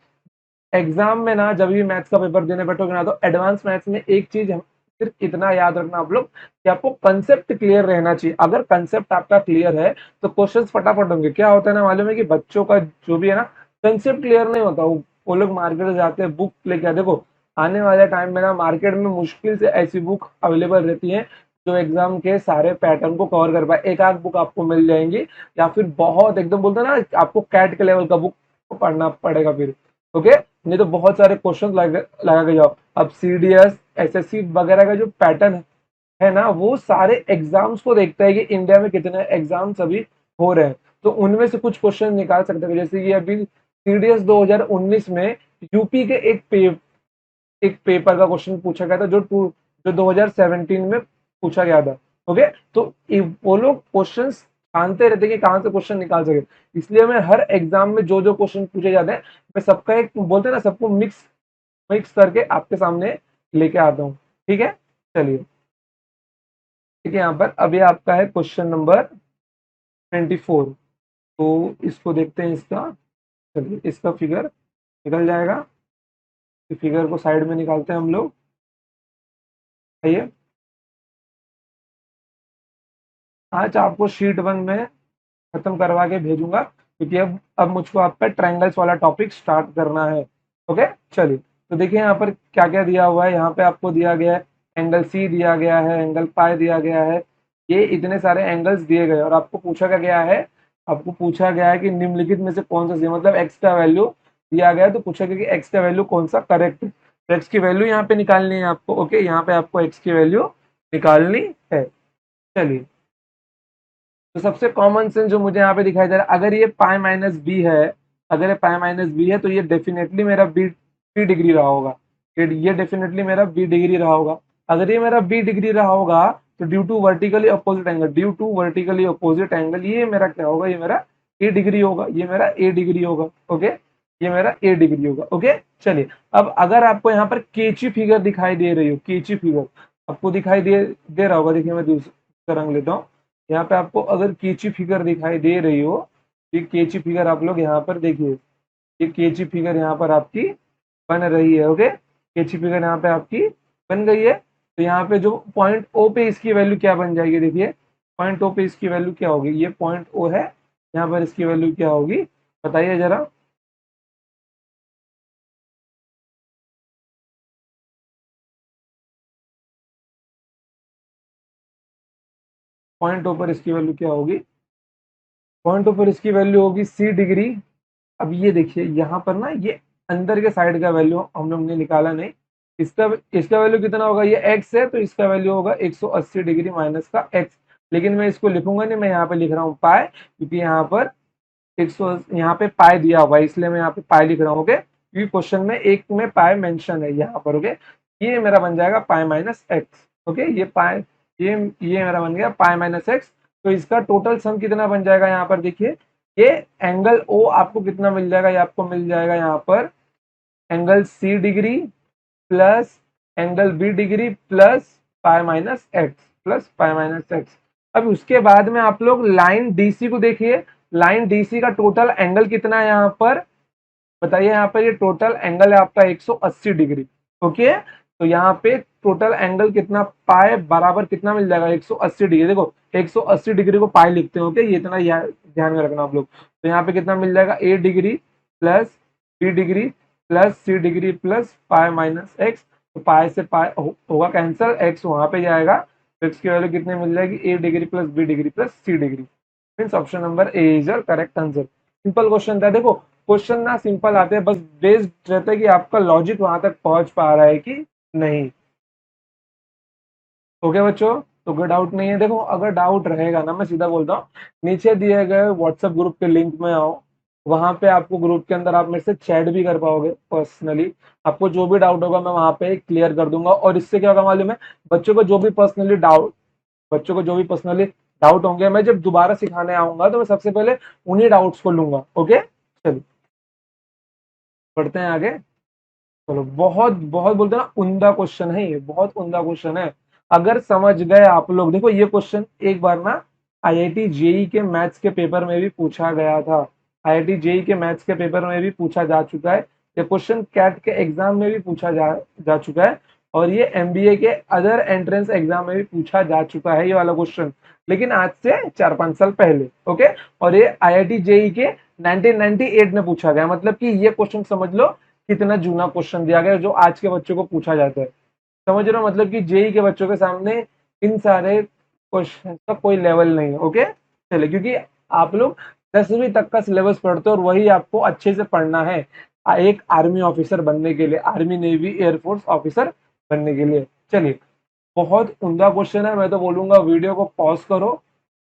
एग्जाम में ना, जब भी मैथ्स का पेपर देने बैठोगे ना, तो एडवांस मैथ्स में एक चीज सिर्फ इतना याद रखना आप लोग कि आपको कंसेप्ट क्लियर रहना चाहिए। अगर कंसेप्ट आपका क्लियर है तो क्वेश्चंस फटाफट होंगे। क्या होता है ना, मालूम है कि बच्चों का जो भी है ना कंसेप्ट क्लियर नहीं होता, वो लोग मार्केट में जाते हैं बुक लेके आते। देखो आने वाले टाइम में ना मार्केट में मुश्किल से ऐसी बुक अवेलेबल रहती है जो एग्जाम के सारे पैटर्न को कवर कर पाए। एक आध बुक आपको मिल जाएंगी, या फिर बहुत एकदम बोलते हैं ना आपको कैट के लेवल का बुक पढ़ना पड़ेगा फिर। ओके, नहीं तो बहुत सारे क्वेश्चन लगा के जाओ। अब सीडीएस एसएससी वगैरह का जो पैटर्न है ना, वो सारे एग्जाम्स को देखता है कि इंडिया में कितने एग्जाम्स अभी हो रहे हैं, तो उनमें से कुछ क्वेश्चन निकाल सकते हैं। जैसे कि अभी सीडीएस 2019 में यूपी के एक पेपर का क्वेश्चन पूछा गया था जो 2017 में पूछा गया था। ओके, तो वो लोग क्वेश्चन जानते रहते हैं कि कहाँ से क्वेश्चन निकाल सके, इसलिए मैं हर एग्जाम में जो जो क्वेश्चन पूछे जाते हैं मैं सबका एक बोलते हैं ना सबको मिक्स मिक्स करके आपके सामने लेके आता हूँ। ठीक है, चलिए। ठीक है, यहाँ पर अभी आपका है क्वेश्चन नंबर 24। तो इसको देखते हैं इसका। चलिए, इसका फिगर निकल जाएगा। फिगर को साइड में निकालते हैं हम लोग। आइए, आज आपको शीट 1 में खत्म करवा के भेजूंगा, क्योंकि अब मुझको आप पे ट्रायंगल्स वाला टॉपिक स्टार्ट करना है। ओके, चलिए। तो देखिए यहाँ पर क्या क्या दिया हुआ है। यहाँ पे आपको दिया गया है एंगल सी, दिया गया है एंगल पाई, दिया गया है। ये इतने सारे एंगल्स दिए गए और आपको पूछा गया है कि निम्नलिखित में से कौन सा सही, मतलब एक्स का वैल्यू दिया गया है तो पूछा गया कि एक्स का वैल्यू कौन सा करेक्ट है। तो एक्स की वैल्यू यहाँ पे निकालनी है आपको। ओके, यहाँ पे आपको एक्स की वैल्यू निकालनी है। चलिए, तो सबसे कॉमन सेंस जो मुझे यहाँ पे दिखाई दे रहा है, अगर ये पाई माइनस बी है, अगर ये पाई माइनस बी है तो ये डेफिनेटली मेरा बी डिग्री रहा होगा। ये डेफिनेटली मेरा बी डिग्री रहा होगा। अगर ये मेरा बी डिग्री रहा होगा तो due to vertically opposite angle ये मेरा क्या होगा, ये मेरा ए डिग्री होगा, ये मेरा ए डिग्री होगा। ओके, ये मेरा ए डिग्री होगा। ओके, चलिए। अब अगर आपको यहाँ पर केची फिगर दिखाई दे रही हो, केची फिगर आपको दिखाई दे रहा होगा। देखिए मैं दूसरा रंग लेता हूँ। यहाँ पे आपको अगर केची फिगर दिखाई दे रही हो, ये केची फिगर आप लोग यहाँ पर देखिए, ये केची फिगर यहाँ पर आपकी बन रही है। ओके, केची फिगर यहाँ पे आपकी बन गई है। तो यहाँ पे जो पॉइंट ओ पे इसकी वैल्यू क्या बन जाएगी, देखिए पॉइंट ओ पे इसकी वैल्यू क्या होगी, ये पॉइंट ओ है, यहाँ पर इसकी वैल्यू क्या होगी बताइए जरा। पॉइंट ओ पर इसकी वैल्यू क्या होगी, पॉइंट ओ पर इसकी वैल्यू होगी सी डिग्री। अब ये देखिए यहाँ पर ना ये अंदर के साइड का वैल्यू हम लोग ने निकाला नहीं। इसका इसका वैल्यू कितना होगा, ये एक्स है तो इसका वैल्यू होगा 180 डिग्री माइनस का एक्स। लेकिन मैं इसको लिखूंगा नहीं, मैं यहाँ पे लिख रहा हूँ पाए, क्योंकि यहाँ पर 100 यहाँ पे पाए दिया हुआ है, इसलिए मैं यहाँ पे पाए लिख रहा हूँ। ओके, क्योंकि क्वेश्चन में एक में पाए मेंशन है यहाँ पर। ओके, ये मेरा बन जाएगा पाए माइनस एक्स। ओके, ये पाए ये मेरा बन गया पाए माइनस एक्स। तो इसका टोटल सम कितना बन जाएगा यहाँ पर देखिए, ये एंगल ओ आपको कितना मिल जाएगा, ये आपको मिल जाएगा यहाँ पर angle C degree plus angle B degree plus pi minus X, plus pi minus X. अब उसके बाद में आप लोग लाइन डीसी को देखिए, लाइन डीसी का टोटल एंगल कितना है यहाँ पर बताइए। यहाँ पर ये टोटल एंगल है आपका 180 डिग्री। ओके, तो यहाँ पे टोटल एंगल कितना पाए बराबर कितना मिल जाएगा 180 डिग्री। देखो 180 डिग्री को पाए लिखते हैं। ओके, ये इतना ध्यान में रखना आप लोग। तो यहाँ पे कितना मिल जाएगा, A degree plus B degree plus C degree plus pi minus X. तो पाए से पाए होगा कैंसिल, एक्स वहां पे जाएगा, तो एक्स की वैल्यू कितने मिल जाएगी, A degree plus B degree plus C degree. Means option number A is your correct answer. Simple question था। देखो क्वेश्चन ना सिंपल आते हैं, बस बेस्ड रहता है कि आपका लॉजिक वहां तक पहुंच पा रहा है कि नहीं। ओके बच्चों, तो कोई डाउट नहीं है। देखो अगर डाउट रहेगा ना, मैं सीधा बोलता हूँ, नीचे दिए गए व्हाट्सएप ग्रुप के लिंक में आओ, वहां पे आपको ग्रुप के अंदर आप मेरे से चैट भी कर पाओगे पर्सनली। आपको जो भी डाउट होगा मैं वहां पे क्लियर कर दूंगा। और इससे क्या होगा मालूम है, बच्चों को जो भी पर्सनली डाउट बच्चों को जो भी पर्सनली डाउट होंगे, मैं जब दोबारा सिखाने आऊंगा तो मैं सबसे पहले उन्हीं डाउट्स को लूंगा। ओके, चलिए बढ़ते हैं आगे। चलो, बहुत बहुत बोलते हैं ना उम्दा क्वेश्चन है ये, बहुत उम्दा क्वेश्चन है। अगर समझ गए आप लोग, देखो ये क्वेश्चन एक बार ना आईआईटी जेई के मैथ्स के पेपर में भी पूछा गया था। आईआईटी जेई के मैथ्स के पेपर में भी पूछा जा चुका है। ये क्वेश्चन कैट के एग्जाम में भी पूछा जा चुका है। और ये एमबीए के अदर एंट्रेंस एग्जाम में भी पूछा जा चुका है ये वाला क्वेश्चन, लेकिन आज से 4-5 साल पहले। ओके, और ये आईआईटी जेई के 1998 में पूछा गया, मतलब कि ये क्वेश्चन समझ लो कितना जूना क्वेश्चन दिया गया जो आज के बच्चों को पूछा जाता है। समझ रहे हो, मतलब कि जेई के बच्चों के सामने इन सारे क्वेश्चन का कोई लेवल नहीं है। ओके, चलिए, क्योंकि आप लोग 10वीं तक का सिलेबस पढ़ते हो और वही आपको अच्छे से पढ़ना है एक आर्मी ऑफिसर बनने के लिए, आर्मी नेवी एयरफोर्स ऑफिसर बनने के लिए। चलिए, बहुत उम्दा क्वेश्चन है। मैं तो बोलूंगा वीडियो को पॉज करो,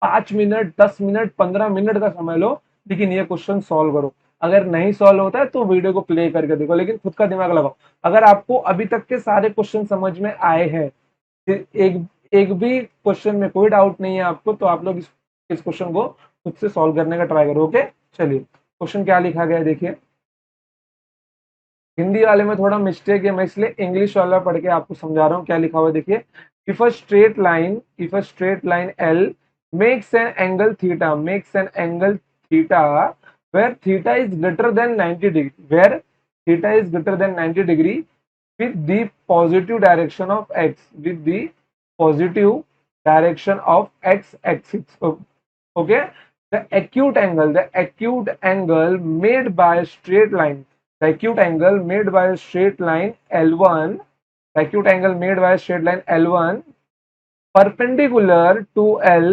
5 मिनट, 10 मिनट, 15 मिनट का समय लो, लेकिन ये क्वेश्चन सॉल्व करो। अगर नहीं सॉल्व होता है तो वीडियो को प्ले करके देखो, लेकिन खुद का दिमाग लगाओ। अगर आपको अभी तक के सारे क्वेश्चन समझ में आए हैं, एक एक भी क्वेश्चन में कोई डाउट नहीं है आपको, तो आप लोग इस क्वेश्चन को खुद से सॉल्व करने का ट्राई करो। ओके, चलिए, क्वेश्चन क्या लिखा गया है देखिए। हिंदी वाले में थोड़ा मिस्टेक है, मैं इसलिए इंग्लिश वाला पढ़ के आपको समझा रहा हूँ। क्या लिखा हुआ है देखिए। If a straight line L makes an angle theta where theta is greater than 90 degree with the positive direction of x axis. Okay, the acute angle made by a straight line the acute angle made by a straight line L1 the acute angle made by a straight line L1 perpendicular to L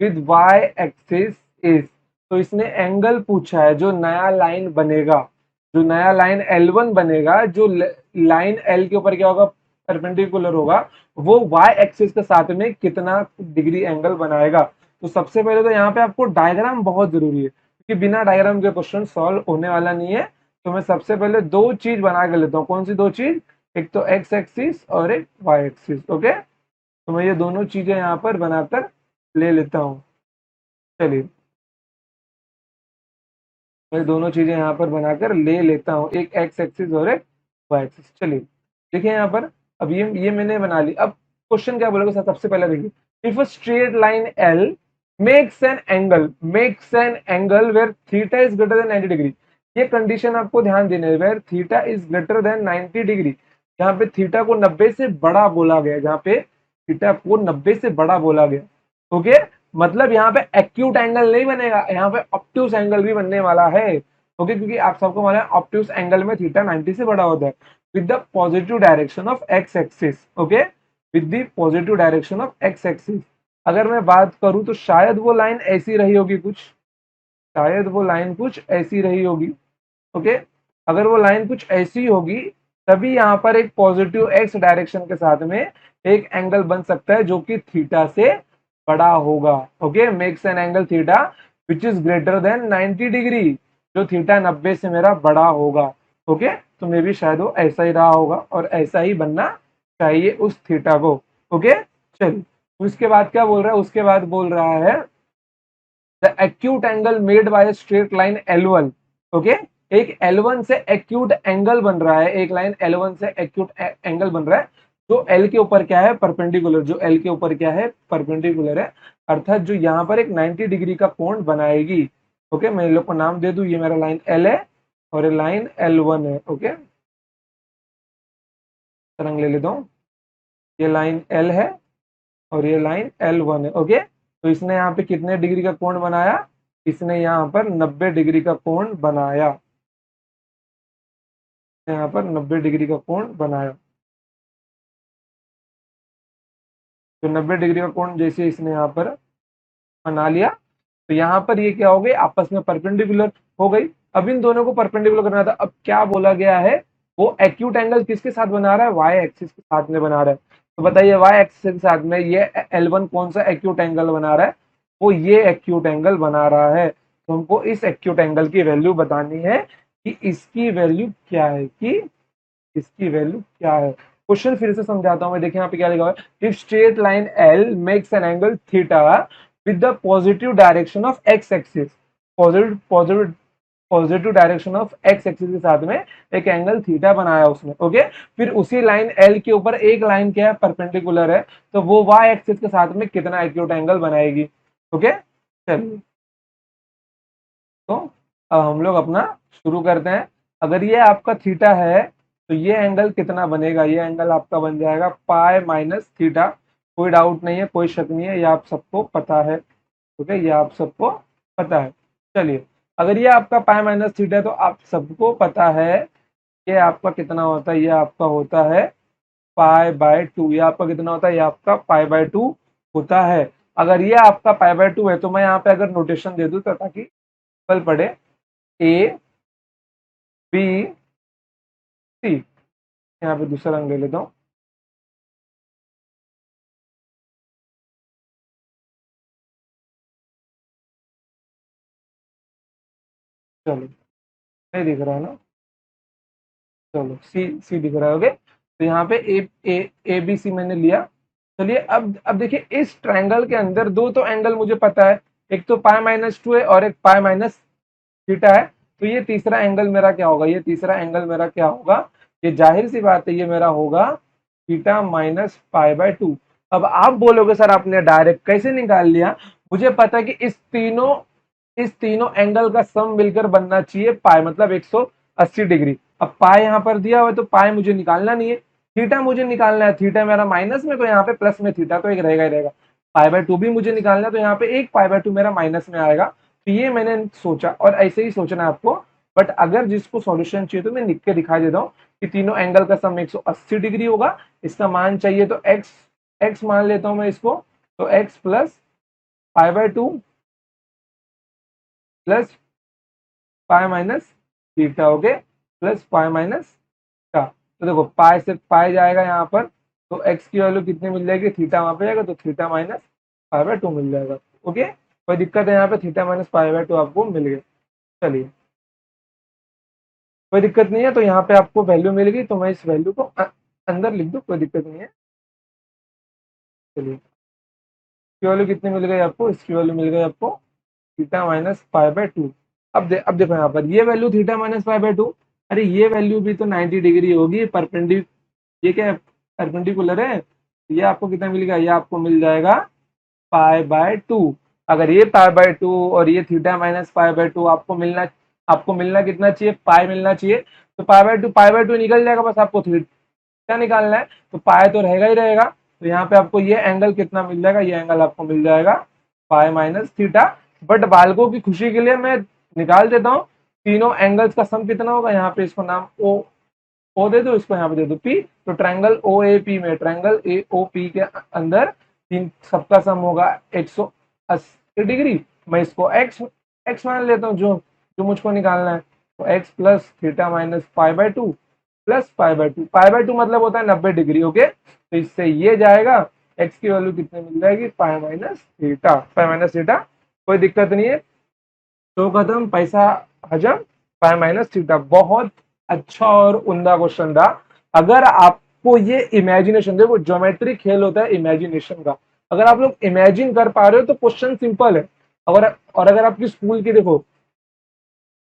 with y axis is। तो इसने angle पूछा है, जो नया line बनेगा, जो नया line L1 बनेगा, जो लाइन L के ऊपर क्या होगा, परपेंडिकुलर होगा, वो y एक्सिस के साथ में कितना डिग्री एंगल बनाएगा। तो सबसे पहले तो यहाँ पे आपको डायग्राम बहुत जरूरी है, क्योंकि बिना डायग्राम के क्वेश्चन सॉल्व होने वाला नहीं है। तो मैं सबसे पहले दो चीज बना के लेता हूँ। कौन सी दो चीज? एक तो x एक्सिस और एक y एक्सिस। ओके, तो मैं ये दोनों चीजें यहाँ पर बनाकर ले लेता हूँ। चलिए, मैं दोनों चीजें यहाँ पर बनाकर ले लेता हूँ, एक एक्स एक्सिस और एक वाई एक्सिस। चलिए, देखिए यहाँ पर, अब ये मैंने बना ली। अब क्वेश्चन क्या बोलेगा, सबसे पहले देखिए। If a straight line L makes an angle where theta is greater than 90 degree. ये कंडीशन आपको ध्यान देना है, where theta is greater than 90 degree. यहाँ पे थीटा को 90 से बड़ा बोला गया, जहाँ पे थीटा को 90 से बड़ा बोला गया। ओके, मतलब यहाँ पे एक्यूट एंगल नहीं बनेगा, यहाँ पे ऑब्ट्यूस एंगल भी बनने वाला है। ओके, क्योंकि आप सबको मालूम है ऑब्ट्यूस एंगल में थीटा 90 से बड़ा होता है with the positive direction of x axis. Okay, with the positive direction of x axis. अगर मैं बात करूं तो शायद वो लाइन ऐसी रही होगी कुछ, शायद वो लाइन कुछ ऐसी रही होगी। ओके, अगर वो लाइन कुछ ऐसी होगी, तभी यहाँ पर एक पॉजिटिव एक्स डायरेक्शन के साथ में एक एंगल बन सकता है जो कि थीटा से बड़ा होगा। Okay, makes an angle theta which is greater than 90 degree, जो थीटा 90 से मेरा बड़ा होगा। ओके, तो मे भी शायद वो ऐसा ही रहा होगा और ऐसा ही बनना चाहिए उस थीटा को। ओके, चलिए, उसके बाद क्या बोल रहा है, उसके बाद बोल रहा है the acute angle made by straight line L1। Okay, एक L1 से एक्यूट एंगल बन रहा है, एक लाइन L1 से एक्यूट एंगल बन रहा है जो L के ऊपर क्या है, परपेंडिकुलर, जो L के ऊपर क्या है, परपेंडिकुलर है, अर्थात जो यहाँ पर एक 90 डिग्री का कोण बनाएगी। ओके, मैं इन लोग को नाम दे दूं, ये मेरा लाइन L है और ये लाइन L1 है। ओके, रंग ले लेता हूँ, ये लाइन L है और ये लाइन L1 है। ओके, तो इसने यहाँ पे कितने डिग्री का कोण बनाया, इसने यहाँ पर 90 डिग्री का कोण बनाया, यहाँ पर 90 डिग्री का कोण बनाया। तो 90 डिग्री का कोण जैसे इसने यहाँ पर बना लिया, तो यहाँ पर ये क्या हो गई, आपस में परपेंडिकुलर हो गई। अब इन दोनों को परपेंडिकुलर करना था। अब क्या बोला गया है, वो एक्यूट एंगल किसके साथ बना रहा है, वाई एक्सिस के साथ में बना रहा है। तो बताइए, वाई एक्सिस के साथ में ये L1 कौन सा एक्यूट एंगल बना रहा है, वो ये एक्यूट एंगल बना रहा है। तो हमको इस एक्यूट एंगल की वैल्यू बतानी है कि इसकी वैल्यू क्या है, कि इसकी वैल्यू क्या है। क्वेश्चन फिर से समझाता हूं मैं, देखिए यहाँ पे क्या लिखा हुआ है। If straight line L makes an angle theta with the positive direction of x axis, positive positive positive direction of x axis के साथ में एक एंगल थीटा बनाया उसने। ओके, फिर उसी लाइन एल के ऊपर एक लाइन क्या है, परपेंडिकुलर है, तो वो वाई एक्सिस के साथ में कितना एक्यूट एंगल बनाएगी। ओके, चलिए, तो अब हम लोग अपना शुरू करते हैं। अगर ये आपका थीटा है, तो ये एंगल कितना बनेगा, ये एंगल आपका बन जाएगा पाई माइनस थीटा। कोई डाउट नहीं है, कोई शक नहीं है, ये आप सबको पता है। ओके, ये आप सबको पता है। चलिए, अगर ये आपका पाई माइनस थीटा है तो आप सबको पता है ये आपका कितना होता है, ये आपका होता है पाई बाय टू। ये आपका कितना होता है, ये आपका पाई बाय टू होता है। अगर ये आपका पाई बाय टू है तो मैं यहाँ पे अगर नोटेशन दे दूं तो ताकि पल पड़े, ए बी सी, यहाँ पे दूसरा रंग ले लेता हूँ। चलो, नहीं दिख रहा है ना, चलो सी सी दिख रहा है। ओके, तो यहाँ पे ए बी सी मैंने लिया। चलिए, अब देखिए, इस ट्रायंगल के अंदर दो तो एंगल मुझे पता है, एक तो पाई माइनस टू है और एक पाई माइनस थीटा है। तो ये तीसरा एंगल मेरा क्या होगा, ये तीसरा एंगल मेरा क्या होगा, ये जाहिर सी बात है ये मेरा होगा theta minus pi by to. अब आप बोलोगे सर आपने डायरेक्ट कैसे निकाल लिया, मुझे पता है कि इस तीनों एंगल का सम मिलकर बनना चाहिए पाई, मतलब 180 डिग्री। अब पाई यहाँ पर दिया हुआ है तो पाई मुझे निकालना नहीं है, थीटा मुझे निकालना है। थीटा मेरा माइनस में, तो यहाँ पे प्लस में थीटा तो एक रहेगा ही रहेगा। पाई बाय टू भी मुझे निकालना है, तो यहाँ पे एक पाई बाय टू मेरा माइनस में आएगा। तो ये मैंने सोचा, और ऐसे ही सोचना है आपको। बट अगर जिसको सॉल्यूशन चाहिए तो मैं लिख के दिखा देता हूँ कि तीनों एंगल का सम 180 डिग्री होगा। इसका मान चाहिए तो एक्स एक्स मान लेता हूं मैं इसको। तो x plus pi by two plus pi minus theta, okay, plus pi minus का। तो देखो, पाई से पाई जाएगा यहाँ पर, तो एक्स की वैल्यू कितनी मिल जाएगी, थीटा वहां पे जाएगा तो theta minus pi by two मिल जाएगा। ओके, कोई दिक्कत है यहाँ पे, theta minus pi by two आपको मिल गया। चलिए, कोई दिक्कत नहीं है, तो यहाँ पे आपको वैल्यू मिल गई, तो मैं इस वैल्यू को अंदर लिख दूँ, कोई दिक्कत नहीं है। चलिए, इसकी वैल्यू कितनी मिल गई आपको, इसकी वैल्यू मिल गई आपको theta minus pi by to. अब देखो यहाँ पर ये value theta minus pi by to, अरे ये वैल्यू भी तो 90 डिग्री होगी, ये क्या परपेंडिकुलर है। ये आपको कितना मिलेगा, ये आपको मिल जाएगा पाई बाय टू। अगर ये पाई बाय टू और ये theta minus pi by two आपको मिलना कितना चाहिए, पाई मिलना चाहिए। तो पाई बाय टू निकल जाएगा, बस आपको थीटा निकालना है। तो पाई तो रहेगा ही रहेगा। तो यहाँ पे आपको ये एंगल कितना मिल जाएगा, ये एंगल आपको मिल जाएगा पाई माइनस थीटा। बट बालकों की खुशी के लिए मैं निकाल देता हूँ तीनों एंगल्स का सम कितना होगा। यहाँ पे इसको नाम ओ दे दो, इसको यहाँ पे दे दो पी। तो ट्रायंगल ओ ए पी में, ट्रायंगल ए ओ पी के अंदर तीन सबका सम होगा 180 डिग्री। मैं इसको एक्स एक्स मान लेता हूँ, जो जो मुझको निकालना है। तो x plus theta minus pi by two plus pi by to मतलब होता है 90 डिग्री। ओके, तो इससे ये जाएगा, एक्स की वैल्यू कितनी मिल जाएगी, पाई माइनस थीटा। कोई दिक्कत नहीं है, तो खत्म, पैसा हजम, पाई माइनस थीटा। बहुत अच्छा और उम्दा क्वेश्चन था। अगर आपको ये इमेजिनेशन, देखो ज्योमेट्री खेल होता है इमेजिनेशन का, अगर आप लोग इमेजिन कर पा रहे हो तो क्वेश्चन सिंपल है। अगर आपकी स्कूल की, देखो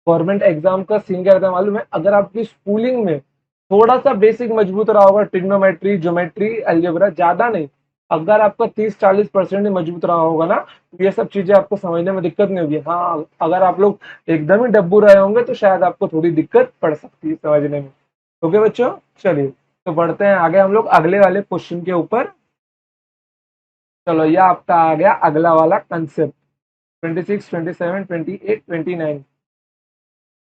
गवर्नमेंट एग्जाम का सीन क्या रहता है मालूम है, अगर आपकी स्कूलिंग में थोड़ा सा बेसिक मजबूत रहा होगा, ट्रिग्नोमेट्री ज्योमेट्री अलजेब्रा, ज्यादा नहीं, अगर आपका 30-40% मजबूत रहा होगा ना, तो ये सब चीजें आपको समझने में दिक्कत नहीं होगी। हाँ, अगर आप लोग एकदम ही डब्बू रहे होंगे तो शायद आपको थोड़ी दिक्कत पड़ सकती है समझने में। ओके बच्चों, चलिए, तो बढ़ते हैं आगे हम लोग अगले वाले क्वेश्चन के ऊपर। चलो, ये आपका आ गया अगला वाला कंसेप्ट, 26, 27, 28, 29।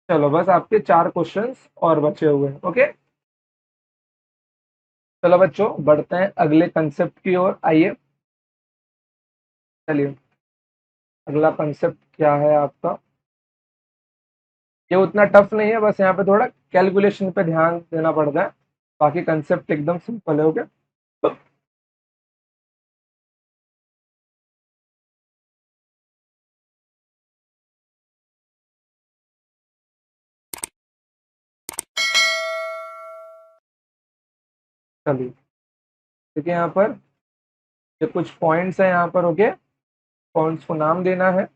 चलो, बस आपके 4 क्वेश्चंस और बचे हुए हैं। ओके, चलो बच्चों, बढ़ते हैं अगले कंसेप्ट की ओर, आइए। चलिए, अगला कंसेप्ट क्या है आपका, ये उतना टफ नहीं है, बस यहाँ पे थोड़ा कैलकुलेशन पे ध्यान देना पड़ता है, बाकी कंसेप्ट एकदम सिंपल है। ओके, चलिए, देखिए यहाँ पर ये कुछ पॉइंट्स है यहाँ पर। ओके, पॉइंट्स को नाम देना है।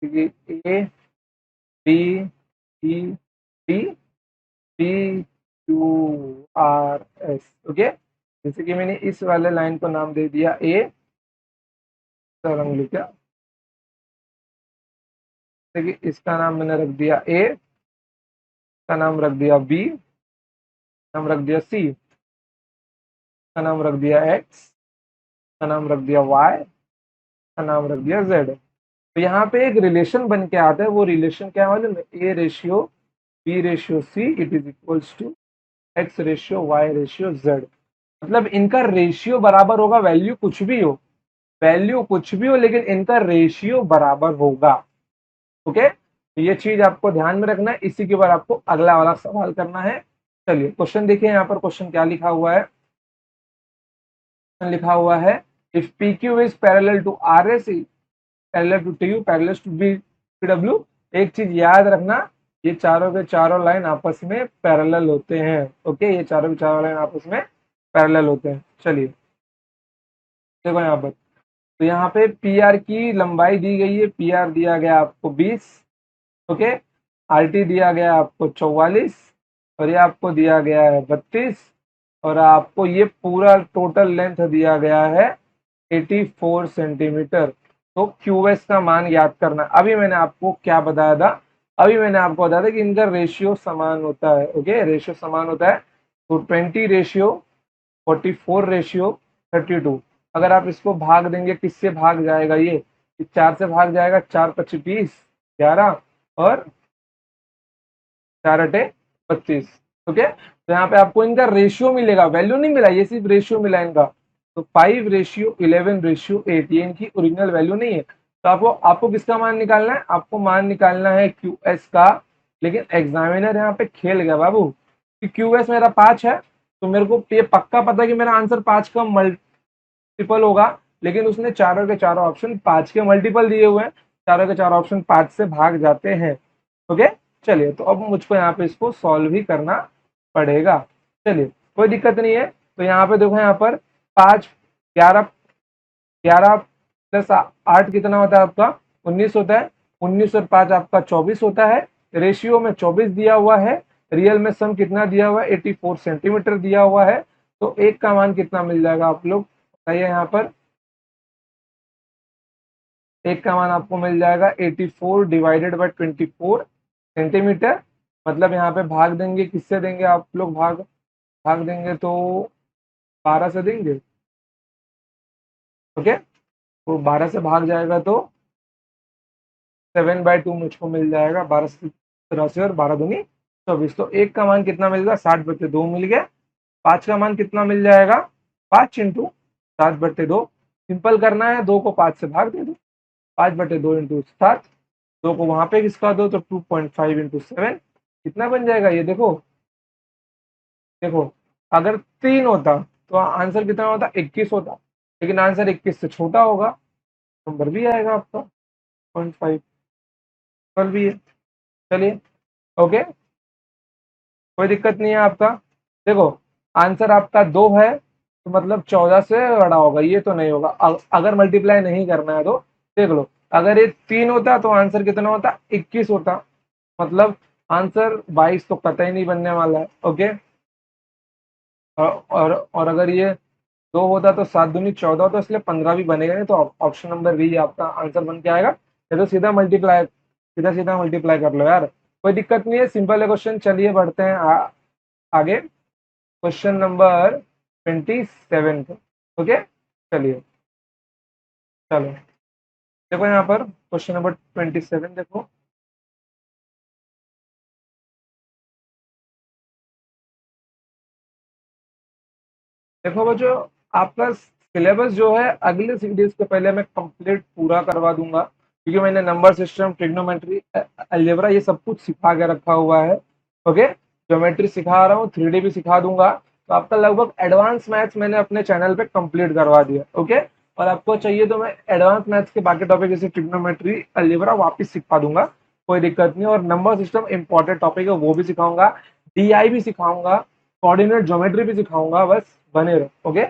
A B C D D Q R S. Okay, जैसे कि मैंने इस वाले लाइन को नाम दे दिया ए, रंग लिखा, देखिए इसका नाम मैंने रख दिया ए, का नाम रख दिया बी, नाम रख दिया सी, का नाम रख दिया एक्स, का नाम रख दिया वाई, का नाम रख दिया जेड। तो यहाँ पे एक रिलेशन बन के आता है, वो रिलेशन क्या है मालूम है? A ratio B ratio C it is equals to X ratio Y ratio Z. मतलब इनका रेशियो बराबर होगा, वैल्यू कुछ भी हो, वैल्यू कुछ भी हो, लेकिन इनका रेशियो बराबर होगा। ओके, तो ये चीज आपको ध्यान में रखना है। इसी के बाद आपको अगला वाला सवाल करना है। चलिए क्वेश्चन देखिए, यहाँ पर क्वेश्चन क्या लिखा हुआ है। लिखा हुआ है if P Q is parallel to R S, parallel to T U, parallel to B W. एक चीज याद रखना, ये चारों के चारों लाइन आपस में पैरेलल होते हैं। ओके, ये चारों के चारों लाइन आपस में पैरेलल होते हैं। चलिए देखो यहाँ पर, तो यहाँ पे पी आर की लंबाई दी गई है, पी आर दिया गया आपको 20। ओके, आर टी दिया गया आपको 44, और ये आपको दिया गया है 32, और आपको ये पूरा टोटल लेंथ दिया गया है 84 सेंटीमीटर। तो क्यूएस का मान याद करना। अभी मैंने आपको क्या बताया था? अभी मैंने आपको बताया था कि इनका रेशियो समान होता है। ओके, रेशियो समान होता है। तो 20 रेशियो 44 रेशियो 32। अगर आप इसको भाग देंगे, किससे भाग जाएगा? ये 4 से भाग जाएगा, 4 पच्चीस 11, और 4 अटे 32। ओके, तो यहाँ पे आपको इनका रेशियो मिलेगा, वैल्यू नहीं मिला, ये सिर्फ रेशियो मिला इनका। तो 5 रेशियो 11 रेशियो 8, ये इनकी ओरिजिनल वैल्यू नहीं है। तो आपको किसका मान निकालना है? आपको मान निकालना है क्यू एस का। लेकिन एग्जामिनर यहाँ पे खेल गया बाबू, कि क्यू एस मेरा 5 है, तो मेरे को ये पक्का पता है कि मेरा आंसर 5 का मल्टीपल होगा। लेकिन उसने चारों के चारों ऑप्शन 5 के मल्टीपल दिए हुए हैं, चारों के चारों ऑप्शन 5 से भाग जाते हैं। ओके, चलिए तो अब मुझको यहाँ पे इसको सॉल्व ही करना पड़ेगा। चलिए कोई दिक्कत नहीं है। तो यहाँ पे देखो, यहाँ पर 5 11 11 प्लस 8 कितना होता है आपका? 19 होता है। 19 और 5 आपका 24 होता है। रेशियो में 24 दिया हुआ है, रियल में सम कितना दिया हुआ है? 84 सेंटीमीटर दिया हुआ है। तो एक का मान कितना मिल जाएगा आप लोग बताइए? यहाँ पर एक का मान आपको मिल जाएगा 84 डिवाइडेड बाई 24 सेंटीमीटर। मतलब यहाँ पे भाग देंगे, किससे देंगे आप लोग? भाग भाग देंगे तो 12 से देंगे। ओके, तो 12 से भाग जाएगा तो 7/2 मुझको मिल जाएगा। 12 से 83 और 12 दूनी 24। तो एक का मान कितना मिल गया? 60/2 मिल गया। 5 का मान कितना मिल जाएगा? 5 इंटू 7/2। सिंपल करना है, 2 को 5 से भाग दे दो। 5/2 इंटू 7, 2 को वहां पे किसका दो तो 2.5 इंटू 7 कितना बन जाएगा? ये देखो, देखो अगर 3 होता तो आंसर कितना होता? 21 होता। लेकिन आंसर 21 से छोटा होगा, नंबर भी आएगा आपका 0.5 भी है। चलिए ओके, कोई दिक्कत नहीं है आपका। देखो आंसर आपका 2 है, तो मतलब 14 से बड़ा होगा, ये तो नहीं होगा। अगर मल्टीप्लाई नहीं करना है तो देख लो, अगर ये 3 होता तो आंसर कितना होता? 21 होता। मतलब आंसर 22 तो कतई नहीं बनने वाला है। ओके, और अगर ये 2 होता तो 7 दूनी 14 होता, इसलिए 15 भी बनेगा नहीं। तो ऑप्शन नंबर बी आपका आंसर बन के आएगा। ये तो सीधा सीधा मल्टीप्लाई कर लो यार, कोई दिक्कत नहीं है, सिंपल है क्वेश्चन। चलिए बढ़ते हैं आगे, क्वेश्चन नंबर 27 पे। ओके, चलिए चलो देखो यहाँ पर क्वेश्चन नंबर 27 देखो। देखो वो जो आपका सिलेबस जो है, अगले सीरीज के पहले मैं कंप्लीट पूरा करवा दूंगा, क्योंकि मैंने नंबर सिस्टम, ट्रिग्नोमेट्री, अलजेब्रा ये सब कुछ सिखा के रखा हुआ है। ओके, ज्योमेट्री सिखा रहा हूँ, 3D भी सिखा दूंगा। तो आपका लगभग एडवांस मैथ्स मैंने अपने चैनल पे कंप्लीट करवा दिया। ओके, और आपको चाहिए तो मैं एडवांस मैथ्स के बाकी टॉपिक जैसे ट्रिग्नोमेट्री, अलजेब्रा वापस सिखा दूंगा, कोई दिक्कत नहीं। और नंबर सिस्टम इंपॉर्टेंट टॉपिक है, वो भी सिखाऊंगा। डीआई भी सिखाऊंगा, कोऑर्डिनेट ज्योमेट्री भी सिखाऊंगा, बस बने रहो। ओके,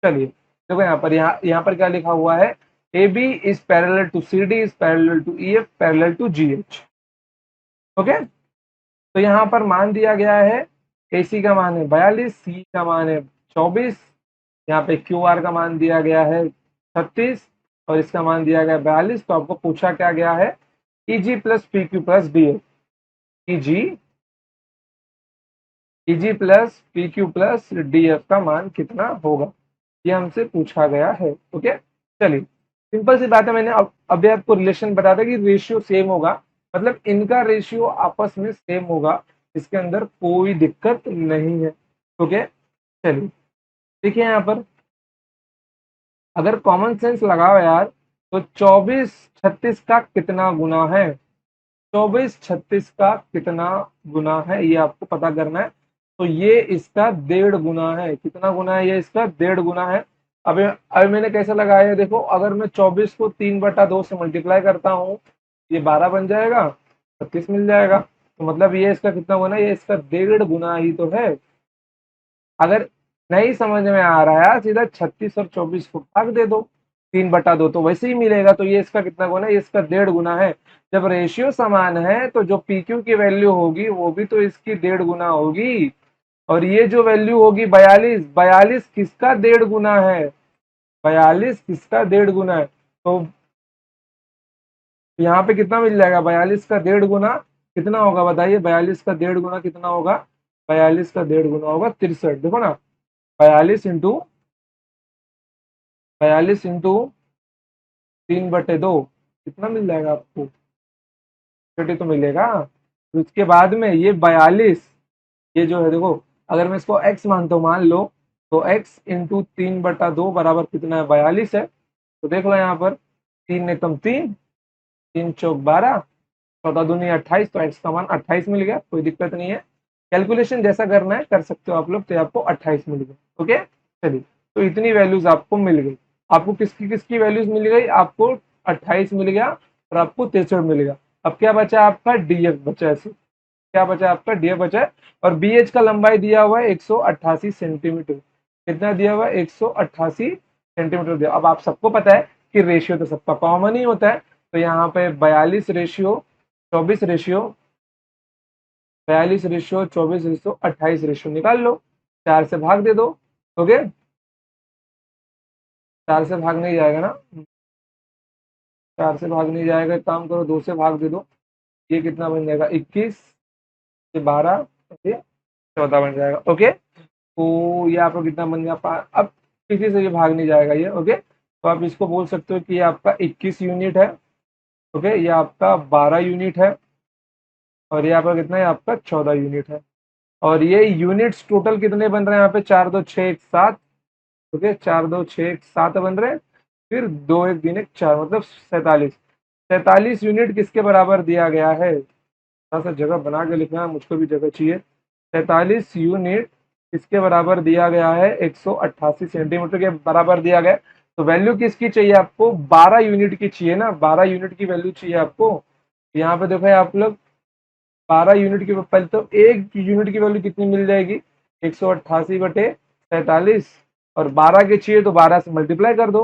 चलिए देखो यहाँ पर क्या लिखा हुआ है? A B is parallel to C D is parallel to E F parallel to G H. Okay, तो यहाँ पर मान दिया गया है, ए सी का मान है 42, सी का मान है 24, यहाँ पे क्यू आर का मान दिया गया है 36, और इसका मान दिया गया 42। तो आपको पूछा क्या गया है easy plus P Q plus D F, easy easy plus P Q plus D F का मान कितना होगा, ये हमसे पूछा गया है। ओके, चलिए सिंपल सी बात है, मैंने अभी आपको रिलेशन बता दिया कि रेशियो सेम होगा, मतलब इनका रेशियो आपस में सेम होगा, इसके अंदर कोई दिक्कत नहीं है। ओके, चलिए देखिए यहाँ पर अगर कॉमन सेंस लगाओ यार, तो 24 36 का कितना गुना है, 24 36 का कितना गुना है ये आपको पता करना है। तो ये इसका 1.5 गुना है। कितना गुना है, ये इसका 1.5 गुना है। अभी अभी मैंने कैसे लगाया है देखो, अगर मैं 24 को 3/2 से मल्टीप्लाई करता हूँ, ये 12 बन जाएगा, 36 मिल जाएगा। तो मतलब ये इसका कितना गुना है, ये इसका 1.5 गुना ही तो है। अगर नहीं समझ में आ रहा है, सीधा 36 और 24 को भाग दे दो, 3/2 तो वैसे ही मिलेगा। तो ये इसका कितना गुना है, ये इसका 1.5 गुना है। जब रेशियो समान है तो जो PQ की वैल्यू होगी वो भी तो इसकी 1.5 गुना होगी। और ये जो वैल्यू होगी 42, 42 किसका 1.5 गुना है, 42 किसका 1.5 गुना है। तो यहाँ पे कितना मिल जाएगा, 42 का 1.5 गुना कितना होगा बताइए, 42 का 1.5 गुना कितना होगा, 42 का 1.5 गुना होगा 63। देखो ना, 42 इंटू 3/2 कितना मिल जाएगा आपको, 30 तो मिलेगा। तो उसके बाद में ये 42, ये जो है देखो, अगर मैं इसको x मानता हूँ, मान लो, तो x इंटू 3/2 बराबर कितना है, 42 है। तो देख लो यहाँ पर, 3 एकम 3, 3 चौक 12, 14 दूनी 28, तो x का मान 28 मिल गया, कोई दिक्कत नहीं है। कैलकुलेशन जैसा करना है कर सकते हो आप लोग, तो आपको 28 मिल गया। ओके, चलिए, तो इतनी वैल्यूज आपको मिल गई। आपको किसकी किसकी वैल्यूज मिल गई, आपको 28 मिल गया और आपको 63 मिल गया। अब क्या बचा आपका, डीएफ बचा है, क्या बचा आपका, डीएफ बचा है। और बीएच का लंबाई दिया हुआ है 188 सेंटीमीटर। कितना दिया हुआ है, 188 सेंटीमीटर दिया। अब आप सबको पता है कि रेशियो तो सबका कॉमन ही होता है। तो यहाँ पे 42 ratio 24 ratio, 42 ratio 24 ratio 28 ratio निकाल लो, 4 से भाग दे दो। ओके, 4 से भाग नहीं जाएगा ना, 4 से भाग नहीं जाएगा, एक काम करो 2 से भाग दे दो। ये कितना बन जाएगा, 21, ये 12, ये 14 बन जाएगा। ओके, तो ये आपका कितना बन गया, अब किसी से ये भाग नहीं जाएगा ये। ओके, तो आप इसको बोल सकते हो कि ये आपका 21 यूनिट है। ओके, ये आपका 12 यूनिट है, और ये आपका कितना है, आपका 14 यूनिट है। और ये यूनिट्स टोटल कितने बन रहे हैं यहाँ पे, 4 2 6 1 7। ओके, 4 2 6 1 7 बन रहे हैं, फिर 2 1 3 1 4, मतलब 47। 47 यूनिट किसके बराबर दिया गया है, थोड़ा सा जगह बना के लिखना है, मुझको भी जगह चाहिए। 47 यूनिट किसके बराबर दिया गया है, 188 सेंटीमीटर के बराबर दिया गया है। तो वैल्यू किसकी चाहिए आपको, 12 यूनिट की चाहिए ना, 12 यूनिट की वैल्यू चाहिए आपको। यहाँ पे देखो आप लोग, 12 यूनिट की, पहले तो एक यूनिट की वैल्यू कितनी मिल जाएगी, 188/47, और 12 के चाहिए तो 12 से मल्टीप्लाई कर दो।